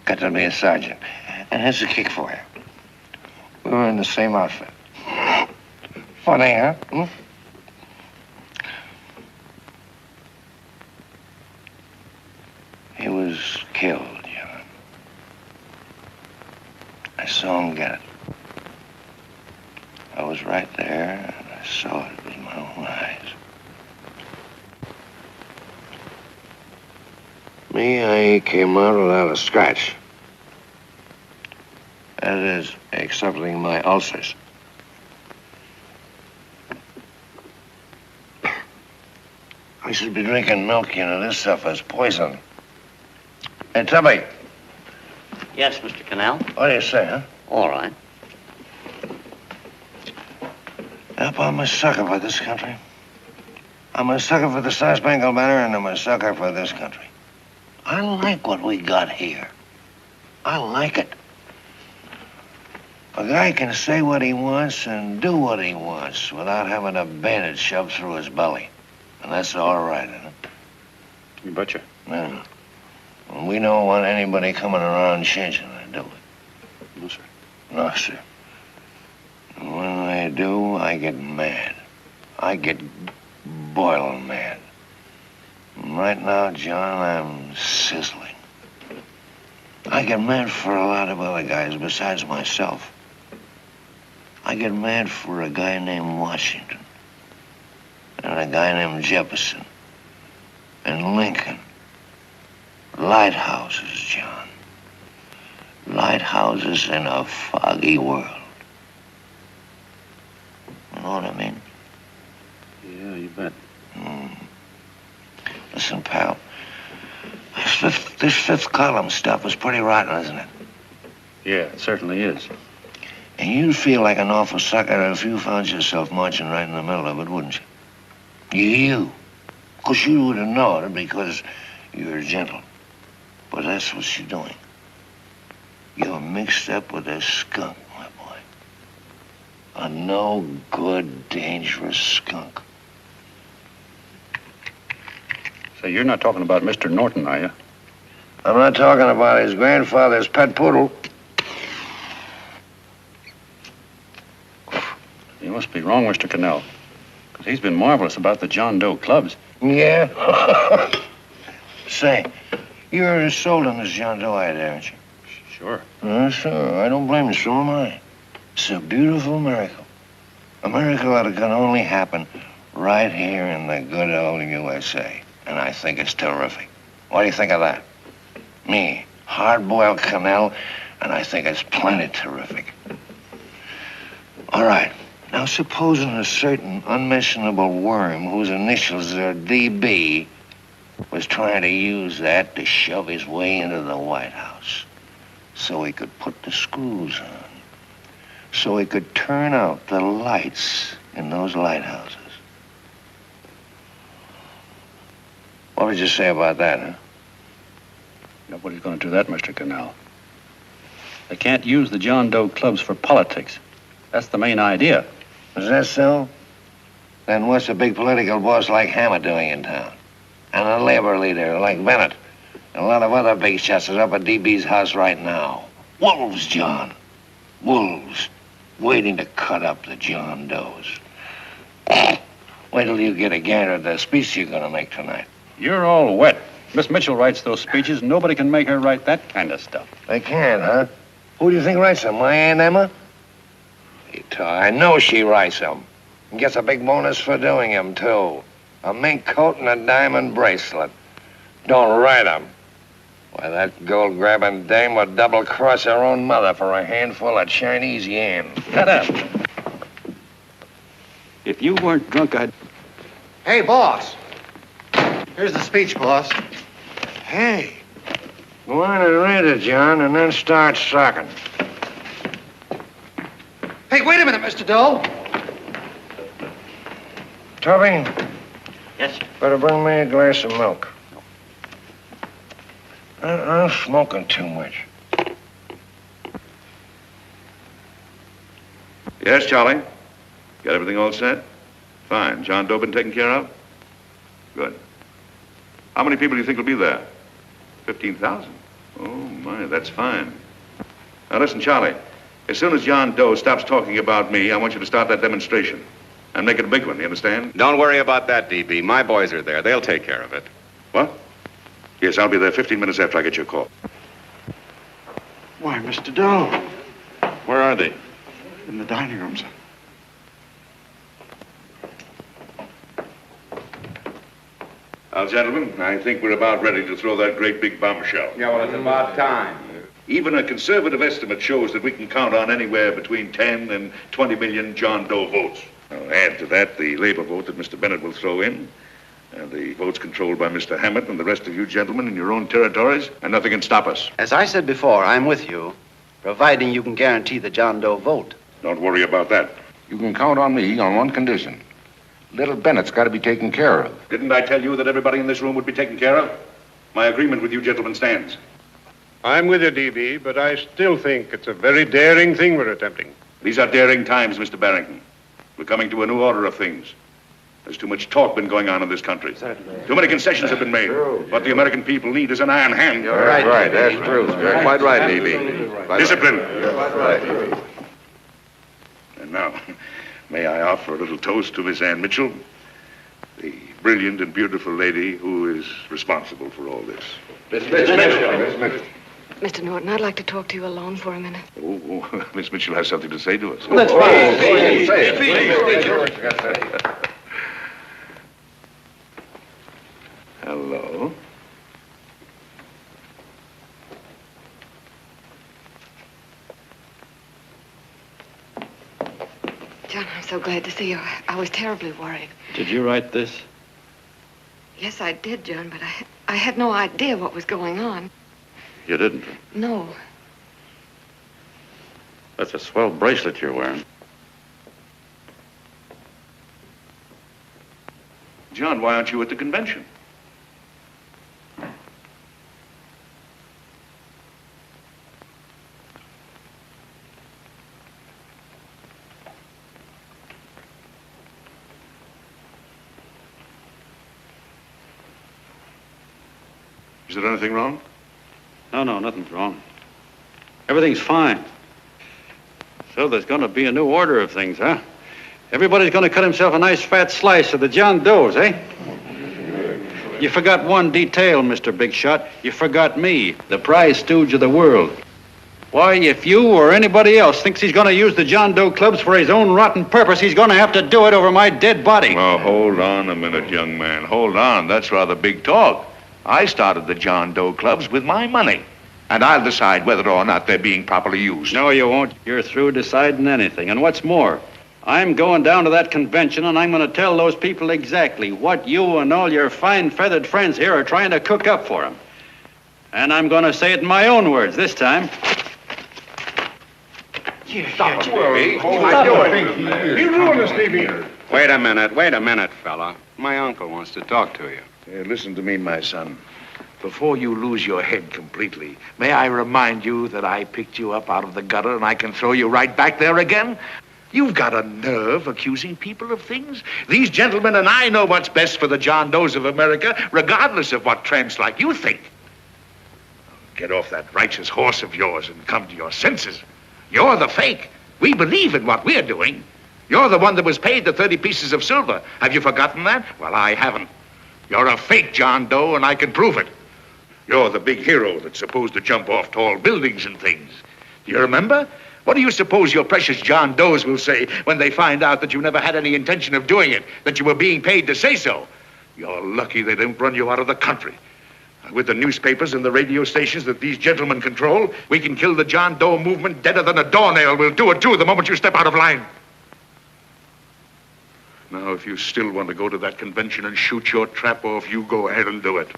Got to be a sergeant. And here's a kick for you. We were in the same outfit. Funny, huh? Hmm? He was killed, you know. I saw him get it. I was right there, and I saw it with my own eyes. Me, I came out without a scratch. That is, excepting my ulcers. I should be drinking milk, you know. This stuff is poison. Hey, Tubby. Yes, Mr. Cannell? What do you say, huh? All right. Yep, I'm a sucker for this country. I'm a sucker for the Star-Spangled Banner, and I'm a sucker for this country. I like what we got here. I like it. A guy can say what he wants and do what he wants without having a bayonet shoved through his belly. And that's all right, isn't it? You betcha. Yeah. And we don't want anybody coming around changing it, do we? No, sir. No, sir. And when they do, I get mad. I get boiling mad. And right now, John, I'm sizzling. I get mad for a lot of other guys besides myself. I get mad for a guy named Washington. And a guy named Jefferson. And Lincoln. Lighthouses, John. Lighthouses in a foggy world. You know what I mean? Yeah, you bet. Listen, pal. This fifth column stuff is pretty rotten, isn't it? Yeah, it certainly is. And you'd feel like an awful sucker if you found yourself marching right in the middle of it, wouldn't you? You. Of course, you wouldn't know it because you're gentle. But that's what you're doing. You're mixed up with a skunk, my boy. A no-good, dangerous skunk. Say, you're not talking about Mr. Norton, are you? I'm not talking about his grandfather's pet poodle. You must be wrong, Mr. Cannell. Because he's been marvelous about the John Doe clubs. Yeah? Say, you're sold on this John Doe idea, aren't you? Sure. Sure. I don't blame you. So am I. It's a beautiful miracle. A miracle that can only happen right here in the good old USA. And I think it's terrific. What do you think of that? Me, hard-boiled Cannell, and I think it's plenty terrific. All right. Now, supposing a certain unmentionable worm whose initials are DB was trying to use that to shove his way into the White House so he could put the screws on, so he could turn out the lights in those lighthouses. What would you say about that, huh? Nobody's going to do that, Mr. Cannell. They can't use the John Doe clubs for politics. That's the main idea. Is that so? Then what's a big political boss like Hammer doing in town? And a labor leader like Bennett? And a lot of other big shots are up at DB's house right now. Wolves, John. Wolves. Waiting to cut up the John Does. Wait till you get a gander at the speech you're going to make tonight. You're all wet. Miss Mitchell writes those speeches. Nobody can make her write that kind of stuff. They can't, huh? Who do you think writes them? My Aunt Emma? I know she writes them. And gets a big bonus for doing them, too. A mink coat and a diamond bracelet. Don't write them. Why, that gold-grabbing dame would double-cross her own mother for a handful of Chinese yen. Shut up. If you weren't drunk, I'd... Hey, boss. Here's the speech, boss. Hey, go on and read it, John, and then start sucking. Hey, wait a minute, Mr. Doe. Tubby, Yes, sir. better bring me a glass of milk. I'm smoking too much. Yes, Charlie? Got everything all set? Fine. John Doe been taken care of? Good. How many people do you think will be there? 15,000? Oh, my, that's fine. Now, listen, Charlie. As soon as John Doe stops talking about me, I want you to start that demonstration. And make it a big one, you understand? Don't worry about that, DB. My boys are there. They'll take care of it. What? Yes, I'll be there 15 minutes after I get your call. Why, Mr. Doe. Where are they? In the dining room, sir. Now, gentlemen, I think we're about ready to throw that great big bombshell. Yeah, well, it's about time. Even a conservative estimate shows that we can count on anywhere between 10 and 20 million John Doe votes. Now, add to that the labor vote that Mr. Bennett will throw in, and the votes controlled by Mr. Hammett and the rest of you gentlemen in your own territories, and nothing can stop us. As I said before, I'm with you, providing you can guarantee the John Doe vote. Don't worry about that. You can count on me on one condition. Little Bennett's got to be taken care of. Didn't I tell you that everybody in this room would be taken care of? My agreement with you gentlemen stands. I'm with you, DB, but I still think it's a very daring thing we're attempting. These are daring times, Mr. Barrington. We're coming to a new order of things. There's too much talk been going on in this country. Too many concessions have been made. What the American people need is an iron hand. You're right. That's true. You're quite right, DB. Discipline. Right. And now, may I offer a little toast to Miss Ann Mitchell, the brilliant and beautiful lady who is responsible for all this. Miss Mitchell. Mr. Norton, I'd like to talk to you alone for a minute. Oh, Miss Mitchell has something to say to us. That's fine. Say it. Hello. John, I'm so glad to see you. I was terribly worried. Did you write this? Yes, I did, John, but I had no idea what was going on. You didn't? No. That's a swell bracelet you're wearing. John, why aren't you at the convention? Is there anything wrong? No, nothing's wrong. Everything's fine. So there's going to be a new order of things, huh? Everybody's going to cut himself a nice fat slice of the John Does, eh? You forgot one detail, Mr. Big Shot. You forgot me, the prize stooge of the world. Why, if you or anybody else thinks he's going to use the John Doe clubs for his own rotten purpose, he's going to have to do it over my dead body. Oh, hold on a minute, young man. Hold on. That's rather big talk. I started the John Doe clubs with my money. And I'll decide whether or not they're being properly used. No, you won't. You're through deciding anything. And what's more, I'm going down to that convention and I'm going to tell those people exactly what you and all your fine feathered friends here are trying to cook up for them. And I'm going to say it in my own words this time. Stop it, baby. You ruined us, DB. Wait a minute, fella. My uncle wants to talk to you. Listen to me, my son. Before you lose your head completely, may I remind you that I picked you up out of the gutter and I can throw you right back there again? You've got a nerve accusing people of things. These gentlemen and I know what's best for the John Does of America, regardless of what tramps like you think. Get off that righteous horse of yours and come to your senses. You're the fake. We believe in what we're doing. You're the one that was paid the 30 pieces of silver. Have you forgotten that? Well, I haven't. You're a fake John Doe, and I can prove it. You're the big hero that's supposed to jump off tall buildings and things. Do you remember? What do you suppose your precious John Does will say when they find out that you never had any intention of doing it, that you were being paid to say so? You're lucky they don't run you out of the country. With the newspapers and the radio stations that these gentlemen control, we can kill the John Doe movement deader than a doornail. We'll do it, too, the moment you step out of line. Now, if you still want to go to that convention and shoot your trap off, you go ahead and do it.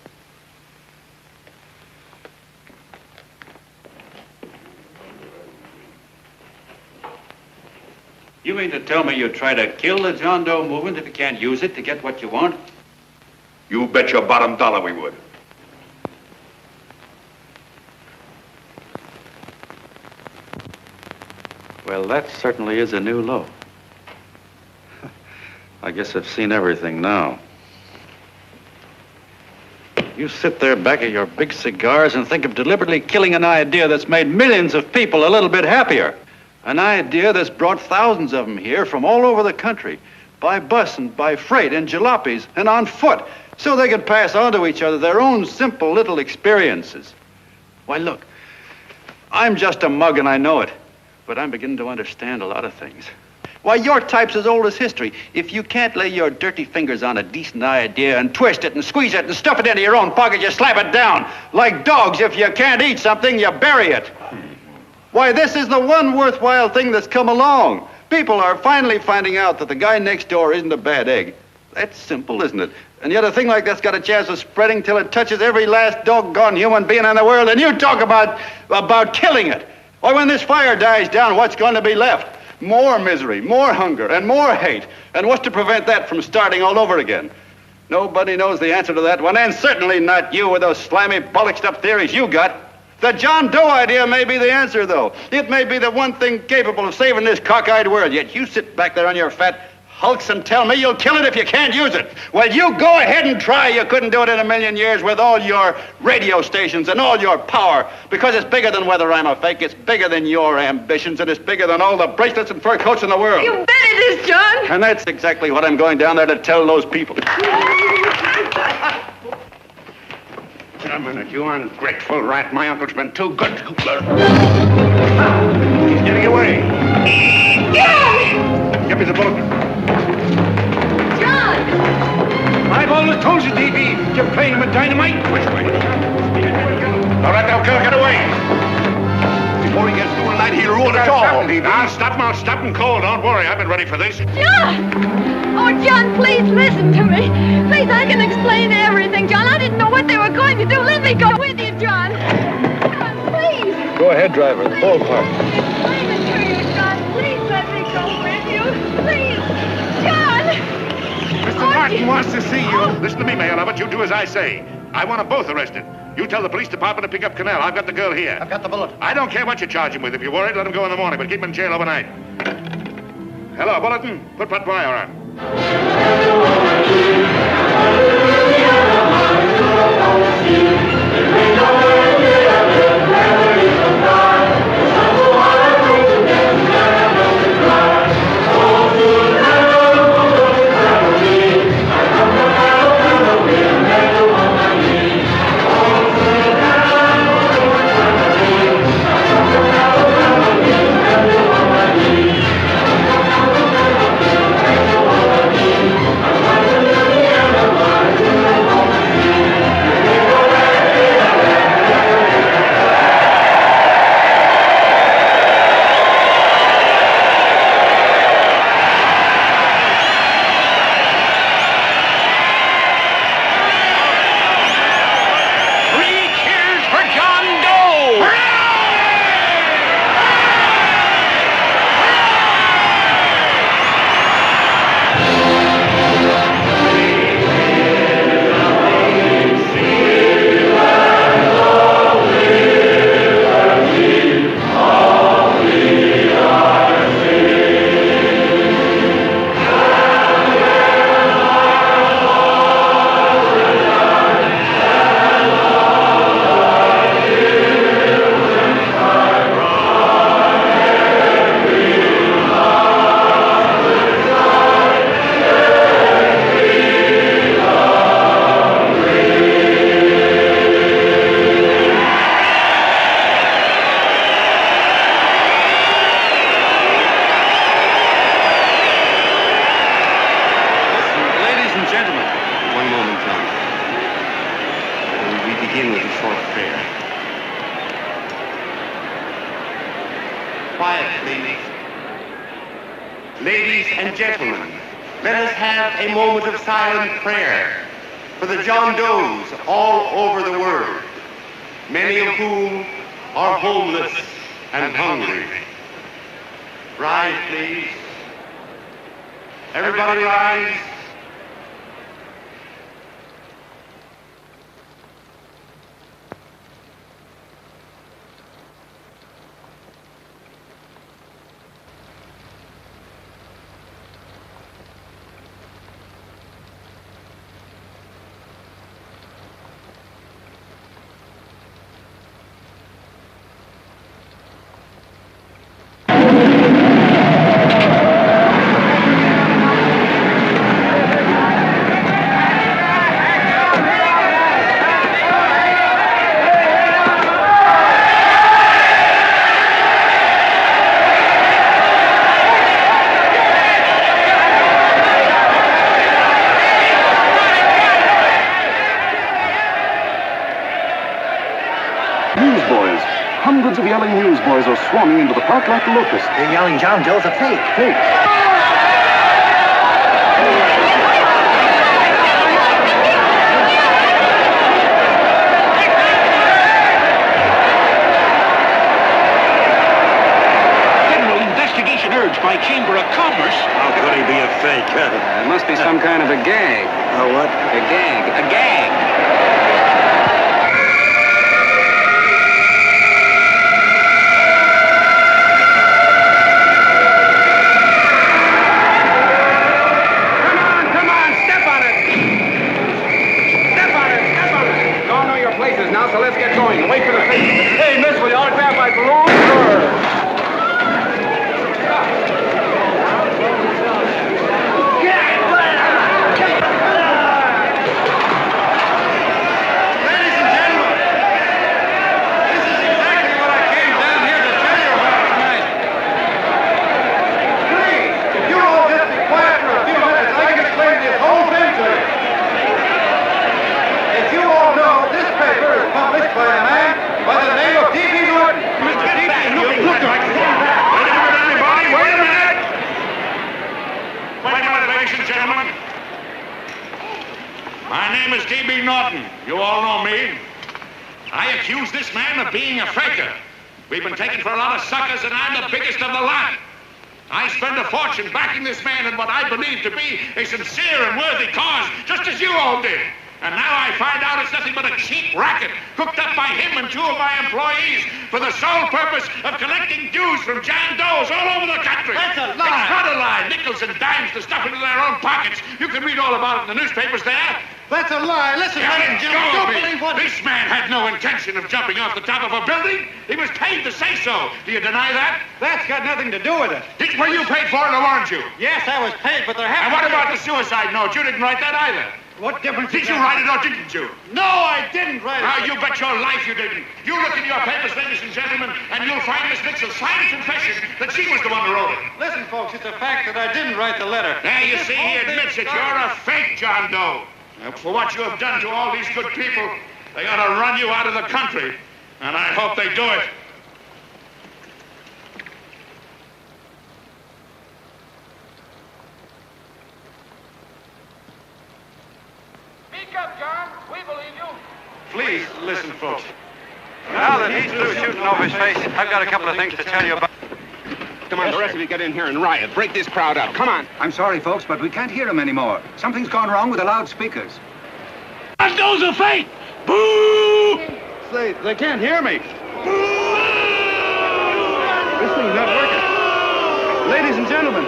You mean to tell me you'd try to kill the John Doe movement if you can't use it to get what you want? You bet your bottom dollar we would. Well, that certainly is a new low. I guess I've seen everything now. You sit there back of your big cigars and think of deliberately killing an idea that's made millions of people a little bit happier. An idea that's brought thousands of them here from all over the country, by bus and by freight and jalopies and on foot, so they could pass on to each other their own simple little experiences. Why, look, I'm just a mug and I know it, but I'm beginning to understand a lot of things. Why, your type's as old as history. If you can't lay your dirty fingers on a decent idea and twist it and squeeze it and stuff it into your own pocket, you slap it down. Like dogs, if you can't eat something, you bury it. Why, this is the one worthwhile thing that's come along. People are finally finding out that the guy next door isn't a bad egg. That's simple, isn't it? And yet a thing like that's got a chance of spreading till it touches every last doggone human being in the world, and you talk about killing it. Why, when this fire dies down, what's going to be left? More misery, more hunger, and more hate. And what's to prevent that from starting all over again? Nobody knows the answer to that one, and certainly not you with those slimy, bollocksed-up theories you got. The John Doe idea may be the answer, though. It may be the one thing capable of saving this cockeyed world, yet you sit back there on your fat hulks and tell me you'll kill it if you can't use it. Well, you go ahead and try. You couldn't do it in a million years with all your radio stations and all your power, because it's bigger than whether I'm a fake. It's bigger than your ambitions, and it's bigger than all the bracelets and fur coats in the world. You bet it is, John. And that's exactly what I'm going down there to tell those people. Wait a minute, you ungrateful rat. My uncle's been too good to you. He's getting away. John! Give me the bulletin. John! I've always told you, D.B., you're playing with dynamite. Which way? All right, now, get away. Before he gets through tonight, he'll rule us all. I'll stop him cold. Don't worry, I've been ready for this. John! Oh, John, please listen to me. Please, I can explain everything, John. I didn't know what they were going to do. Let me go with you, John. John, please. Go ahead, driver. The ballpark. Explain it to you, John. Please let me go with you. Please. John! Mr. Martin wants to see you. Listen to me, Mayor Lovett. You do as I say. I want them both arrested. You tell the police department to pick up Cannell. I've got the girl here. I've got the bullet. I don't care what you charge him with. If you're worried, let him go in the morning, but keep him in jail overnight. Hello, Bulletin. Put Pat Pryor on. begin with a short prayer. Quiet, please. Ladies and gentlemen, let us have a moment of silent prayer for the John Does all over the world, many of whom are homeless and hungry. Rise, please. Everybody rise. Newsboys. Hundreds of yelling newsboys are swarming into the park like locusts. They're yelling John Doe's a fake. Fake. Federal investigation urged by Chamber of Commerce. How could he be a fake? It must be some kind of a gag. A what? A gag. A gag. Now, so let's get going. Wait for the thing. Hey, miss, will you autograph my balloon? Sure. Ladies and gentlemen, this is exactly what I came down here to tell you about tonight. Please, if you all just be quiet for a few minutes, I can explain this whole thing to you. As you all know, this paper is published by a man by the name of D.B. Norton. Mr. D.B. Norton. Wait a minute! Wait a minute, ladies and gentlemen. My name is D.B. Norton. You all know me. I accuse this man of being a faker. We've been taken for a lot of suckers, and I'm the biggest of the lot. I spend a fortune backing this man in what I believe to be a sincere and worthy cause, just as you all did. And now I find out it's nothing but a cheap racket cooked up by him and two of my employees for the sole purpose of collecting dues from John Does all over the country. That's a lie. It's not a lie. Nickels and dimes to stuff into their own pockets. You can read all about it in the newspapers there. That's a lie. Listen, ladies and gentlemen, don't believe what... This man had no intention of jumping off the top of a building. He was paid to say so. Do you deny that? That's got nothing to do with it. Were you paid for it or weren't you? Yes, I was paid, but there And happened... what about the suicide note? You didn't write that either. What difference Did you write it or didn't you? No, I didn't write it. Now, you bet your life you didn't. You look in your papers, ladies and gentlemen, and you'll find Miss Mitchell's signed confession that she was the one who wrote it. Listen, folks, it's a fact that I didn't write the letter. There, you see, he admits it. You're a fake John Doe. Now, for what you have done to all these good people, they ought to run you out of the country. And I hope they do it. Speak up, John. We believe you. Please, listen, folks. Now that he's through shooting over his face, I've got a couple of things to tell you about. Come on, the rest of you get in here and riot. Break this crowd up. Come on. I'm sorry, folks, but we can't hear him anymore. Something's gone wrong with the loudspeakers. John Doe's a fake! Boo! They can't hear me. This thing's not working. Ladies and gentlemen.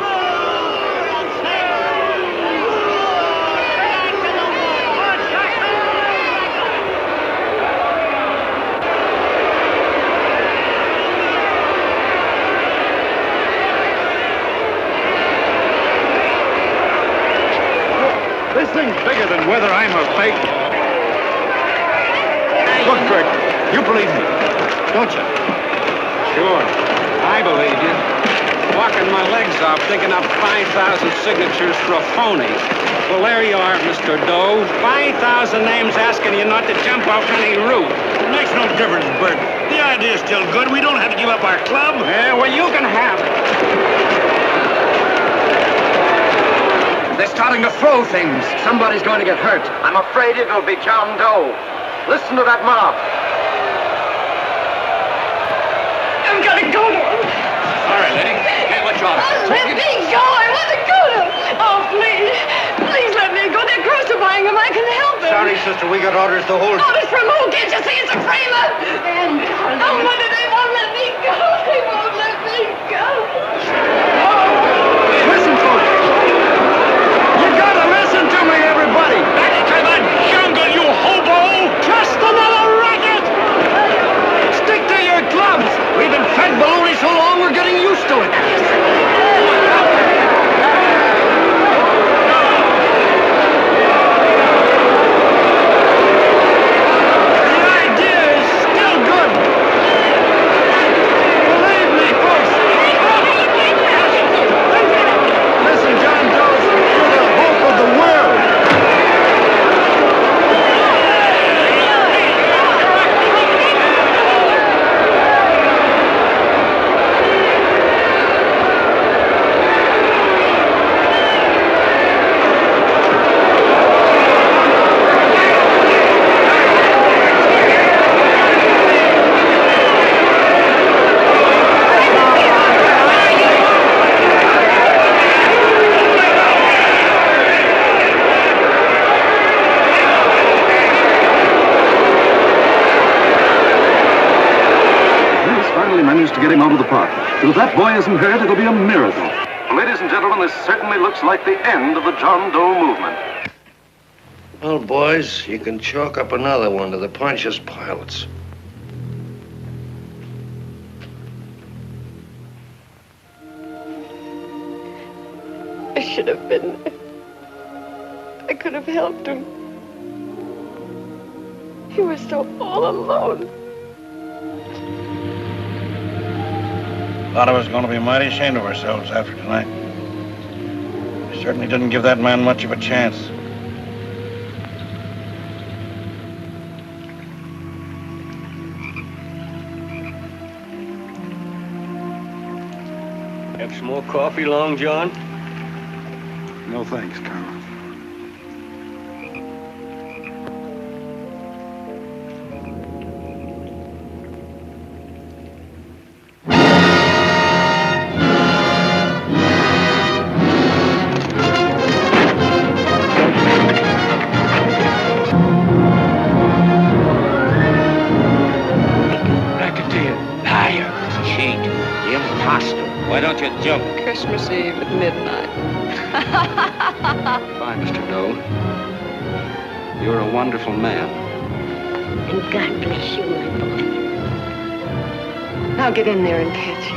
This thing's bigger than whether I'm a fake. Look, Bert, you believe me, don't you? Sure, I believe you. walking my legs off, digging up 5,000 signatures for a phony. Well, there you are, Mr. Doe. 5,000 names asking you not to jump off any roof. It makes no difference, Bert. The idea's still good. We don't have to give up our club. Yeah, well, you can have it. They're starting to throw things. Somebody's going to get hurt. I'm afraid it'll be John Doe. Listen to that mob. I've got to go to him. All right, lady. Can't let you off. Let me go. I want to go to him. Oh, please. Please let me go. They're crucifying him. I can help him. Sorry, sister. We got orders to hold. Orders from who? Can't you see it's a framer? And oh, mother, they won't let me go. They won't let me go. Listen, folks. You gotta listen to me, everybody. Back to the jungle, you hobo! Just another racket. Stick to your clubs. We've been fed baloney so long we're getting used to it. Managed to get him out of the park. But if that boy isn't hurt, it'll be a miracle. Ladies and gentlemen, this certainly looks like the end of the John Doe movement. Well, boys, you can chalk up another one to the Pontius Pilates. I should have been there. I could have helped him. He was so all alone. A lot of us are going to be mighty ashamed of ourselves after tonight. We certainly didn't give that man much of a chance. Have some more coffee, Long John? No thanks, Colonel. Why don't you jump? Christmas Eve at midnight. Bye, Mr. Doe. You're a wonderful man. And God bless you, my boy. Now get in there and catch you.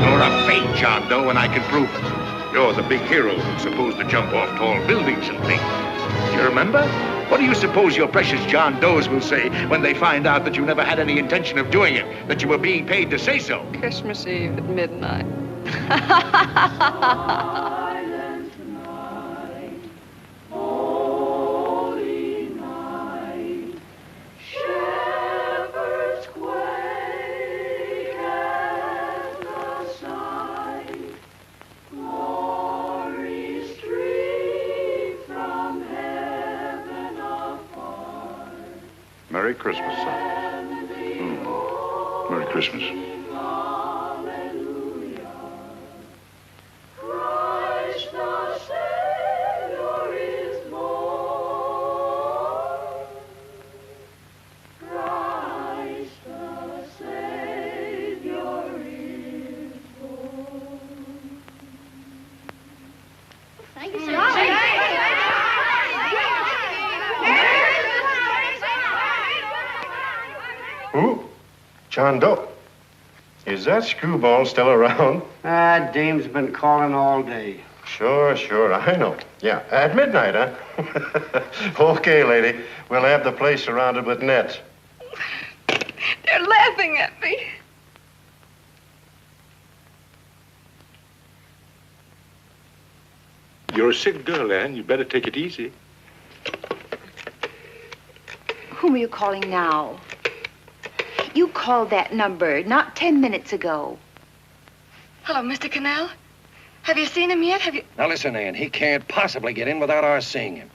You're a fake John Doe, and I can prove it. You're the big hero who's supposed to jump off tall buildings and things. Do you remember? What do you suppose your precious John Does will say when they find out that you never had any intention of doing it, that you were being paid to say so? Christmas Eve at midnight. Merry Christmas, son. Merry Christmas. Christ the Savior is born. Christ the Savior is born. Thank you, sir. Who? John Doe. Is that screwball still around? Dame's been calling all day. Sure, I know. Yeah, at midnight, huh? Okay, lady. We'll have the place surrounded with nets. They're laughing at me. You're a sick girl, Anne. You better take it easy. Whom are you calling now? You called that number not 10 minutes ago. Hello, Mr. Cannell. Have you seen him yet? Have you... Now listen, Ann, he can't possibly get in without our seeing him.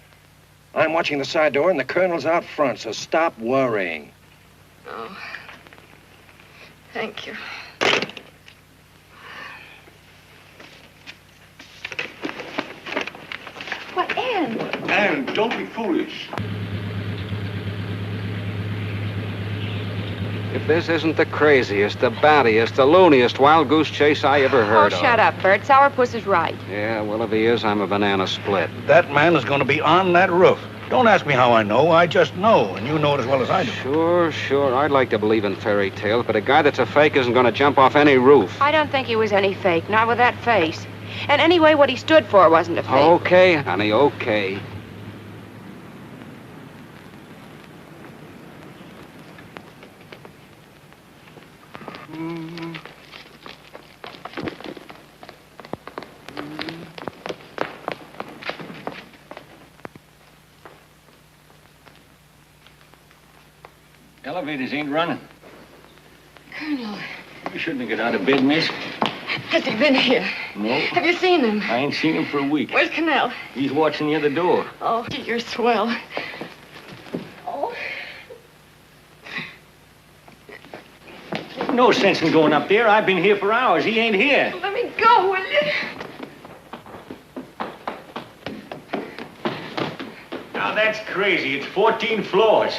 I'm watching the side door and the colonel's out front, so stop worrying. Oh. Thank you. What, Ann? Anne, don't be foolish. If this isn't the craziest, the battiest, the looniest wild goose chase I ever heard of. Shut up, Bert. Sourpuss is right. Yeah, well, if he is, I'm a banana split. That man is going to be on that roof. Don't ask me how I know. I just know, and you know it as well as I do. Sure. I'd like to believe in fairy tales, but a guy that's a fake isn't going to jump off any roof. I don't think he was any fake, not with that face. And anyway, what he stood for wasn't a fake. Okay, honey, okay. Elevators ain't running. Colonel, You shouldn't have got out of bed, miss. has he been here? No. Have you seen him? I ain't seen him for a week. Where's Cannell? He's watching the other door. Oh, you're swell. Oh. No sense in going up there. I've been here for hours. He ain't here. Let me go, will you? Now that's crazy. It's 14 floors.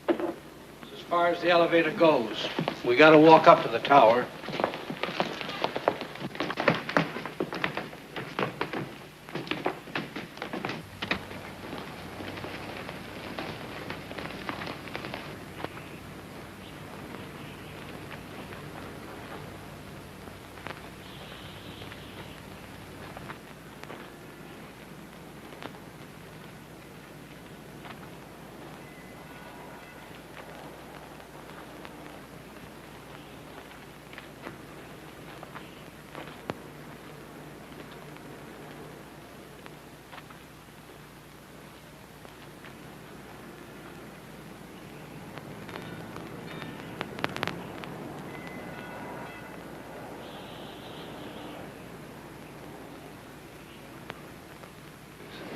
As far as the elevator goes, we gotta walk up to the tower.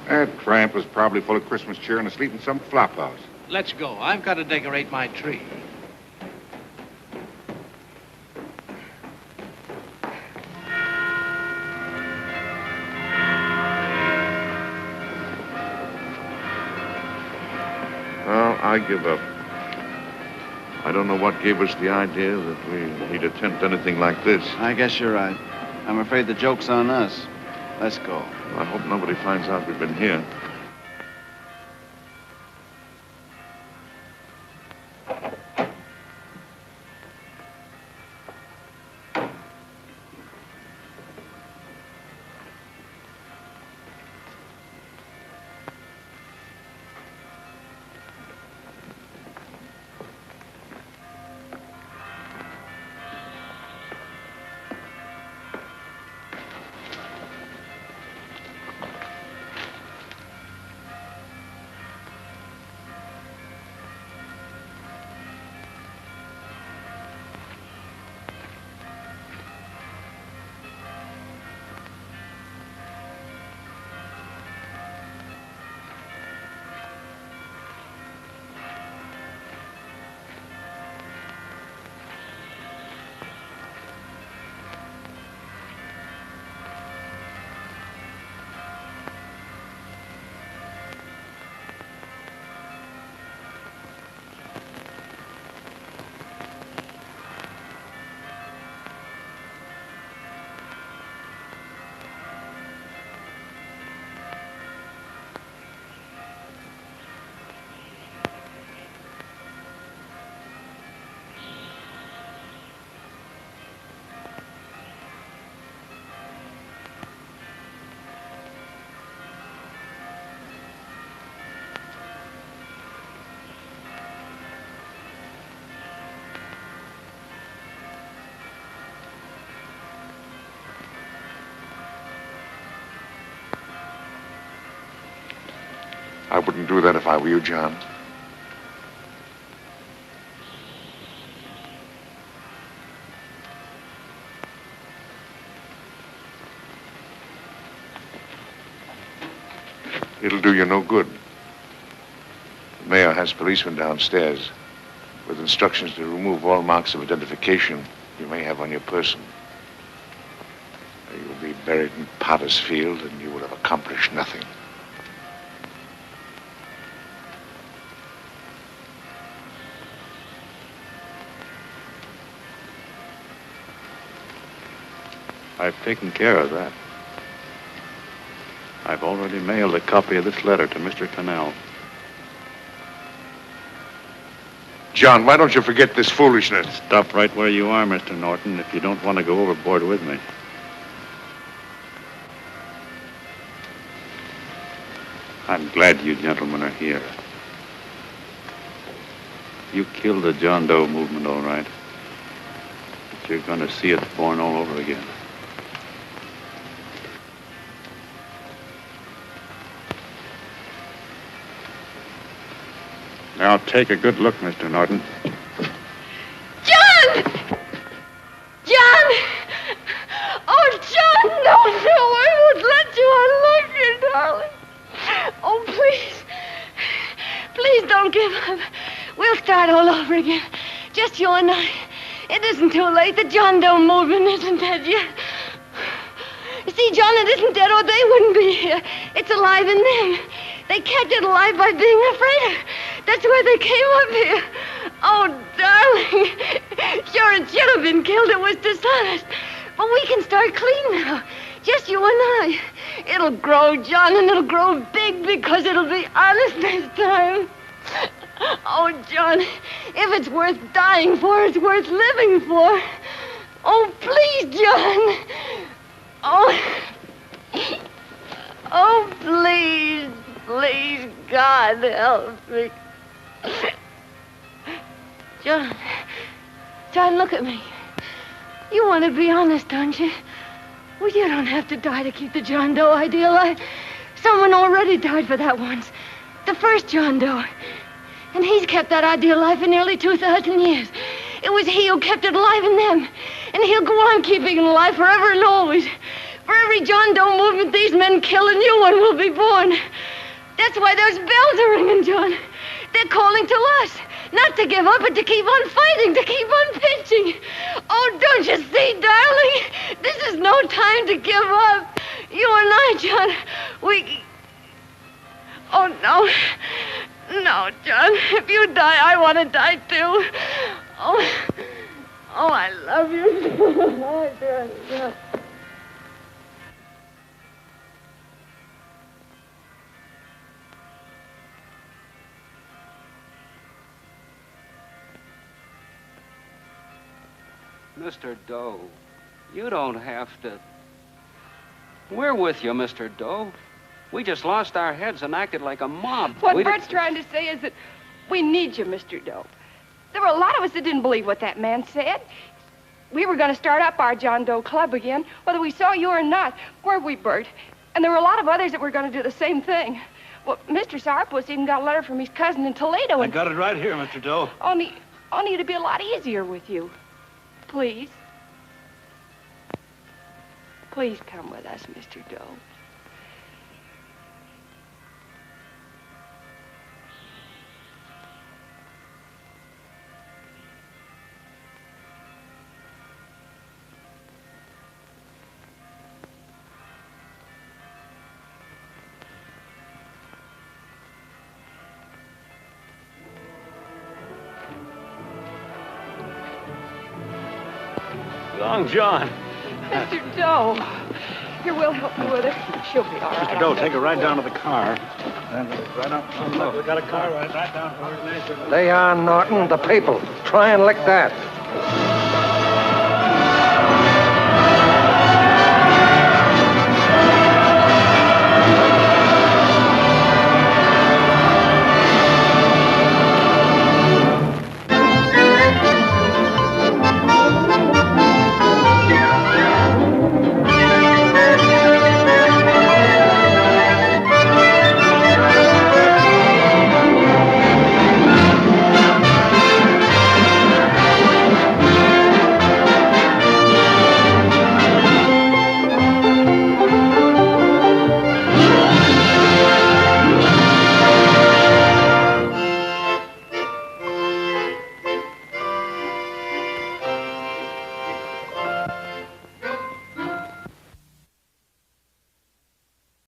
That tramp was probably full of Christmas cheer and asleep in some flop house. Let's go. I've got to decorate my tree. Well, I give up. I don't know what gave us the idea that we need attempt anything like this. I guess you're right. I'm afraid the joke's on us. Let's go. I hope nobody finds out we've been here. I wouldn't do that if I were you, John. It'll do you no good. The mayor has policemen downstairs with instructions to remove all marks of identification you may have on your person. You'll be buried in Potter's Field, and you will have accomplished nothing. I've taken care of that. I've already mailed a copy of this letter to Mr. Cannell. John, why don't you forget this foolishness? Stop right where you are, Mr. Norton, if you don't want to go overboard with me. I'm glad you gentlemen are here. You killed the John Doe movement, all right. But you're going to see it born all over again. Now take a good look, Mr. Norton. John! John! Oh, John, no, I won't let you unlock it, darling. Oh, please. Please don't give up. We'll start all over again. Just you and I. It isn't too late. The John Doe movement isn't dead yet. You see, John, it isn't dead or they wouldn't be here. It's alive in them. They kept it alive by being afraid of. That's why they came up here. Oh, darling. Sure, it should have been killed. It was dishonest. But we can start clean now. Just you and I. It'll grow, John, and it'll grow big because it'll be honest this time. Oh, John, if it's worth dying for, it's worth living for. Oh, please, John. Oh. Oh, please, please, God, help me. John, look at me. You want to be honest, don't you? Well, you don't have to die to keep the John Doe idea alive. Someone already died for that once. The first John Doe. And he's kept that idea alive for nearly 2,000 years. It was he who kept it alive in them. And he'll go on keeping it alive forever and always. For every John Doe movement these men kill, a new one will be born. That's why those bells are ringing, John. They're calling to us. Not to give up, but to keep on fighting, to keep on pitching. Oh, don't you see, darling? This is no time to give up. You and I, John, we... Oh, no. No, John. If you die, I want to die, too. Oh, I love you. Oh, John. Mr. Doe, you don't have to. We're with you, Mr. Doe. We just lost our heads and acted like a mob. What Bert's trying to say is that we need you, Mr. Doe. There were a lot of us that didn't believe what that man said. We were going to start up our John Doe Club again, whether we saw you or not. Weren't we, Bert? And there were a lot of others that were going to do the same thing. Well, Mr. Sourpuss even got a letter from his cousin in Toledo. I got it right here, Mr. Doe. Only it'd be a lot easier with you. Please. Please come with us, Mr. Doe. Long John. Mr. Doe. Here, we'll help you with her. She'll be all right. Mr. Doe, take her right down to the car. And right up. Look, we got a car right down to her. They are, Norton, the people. Try and lick that.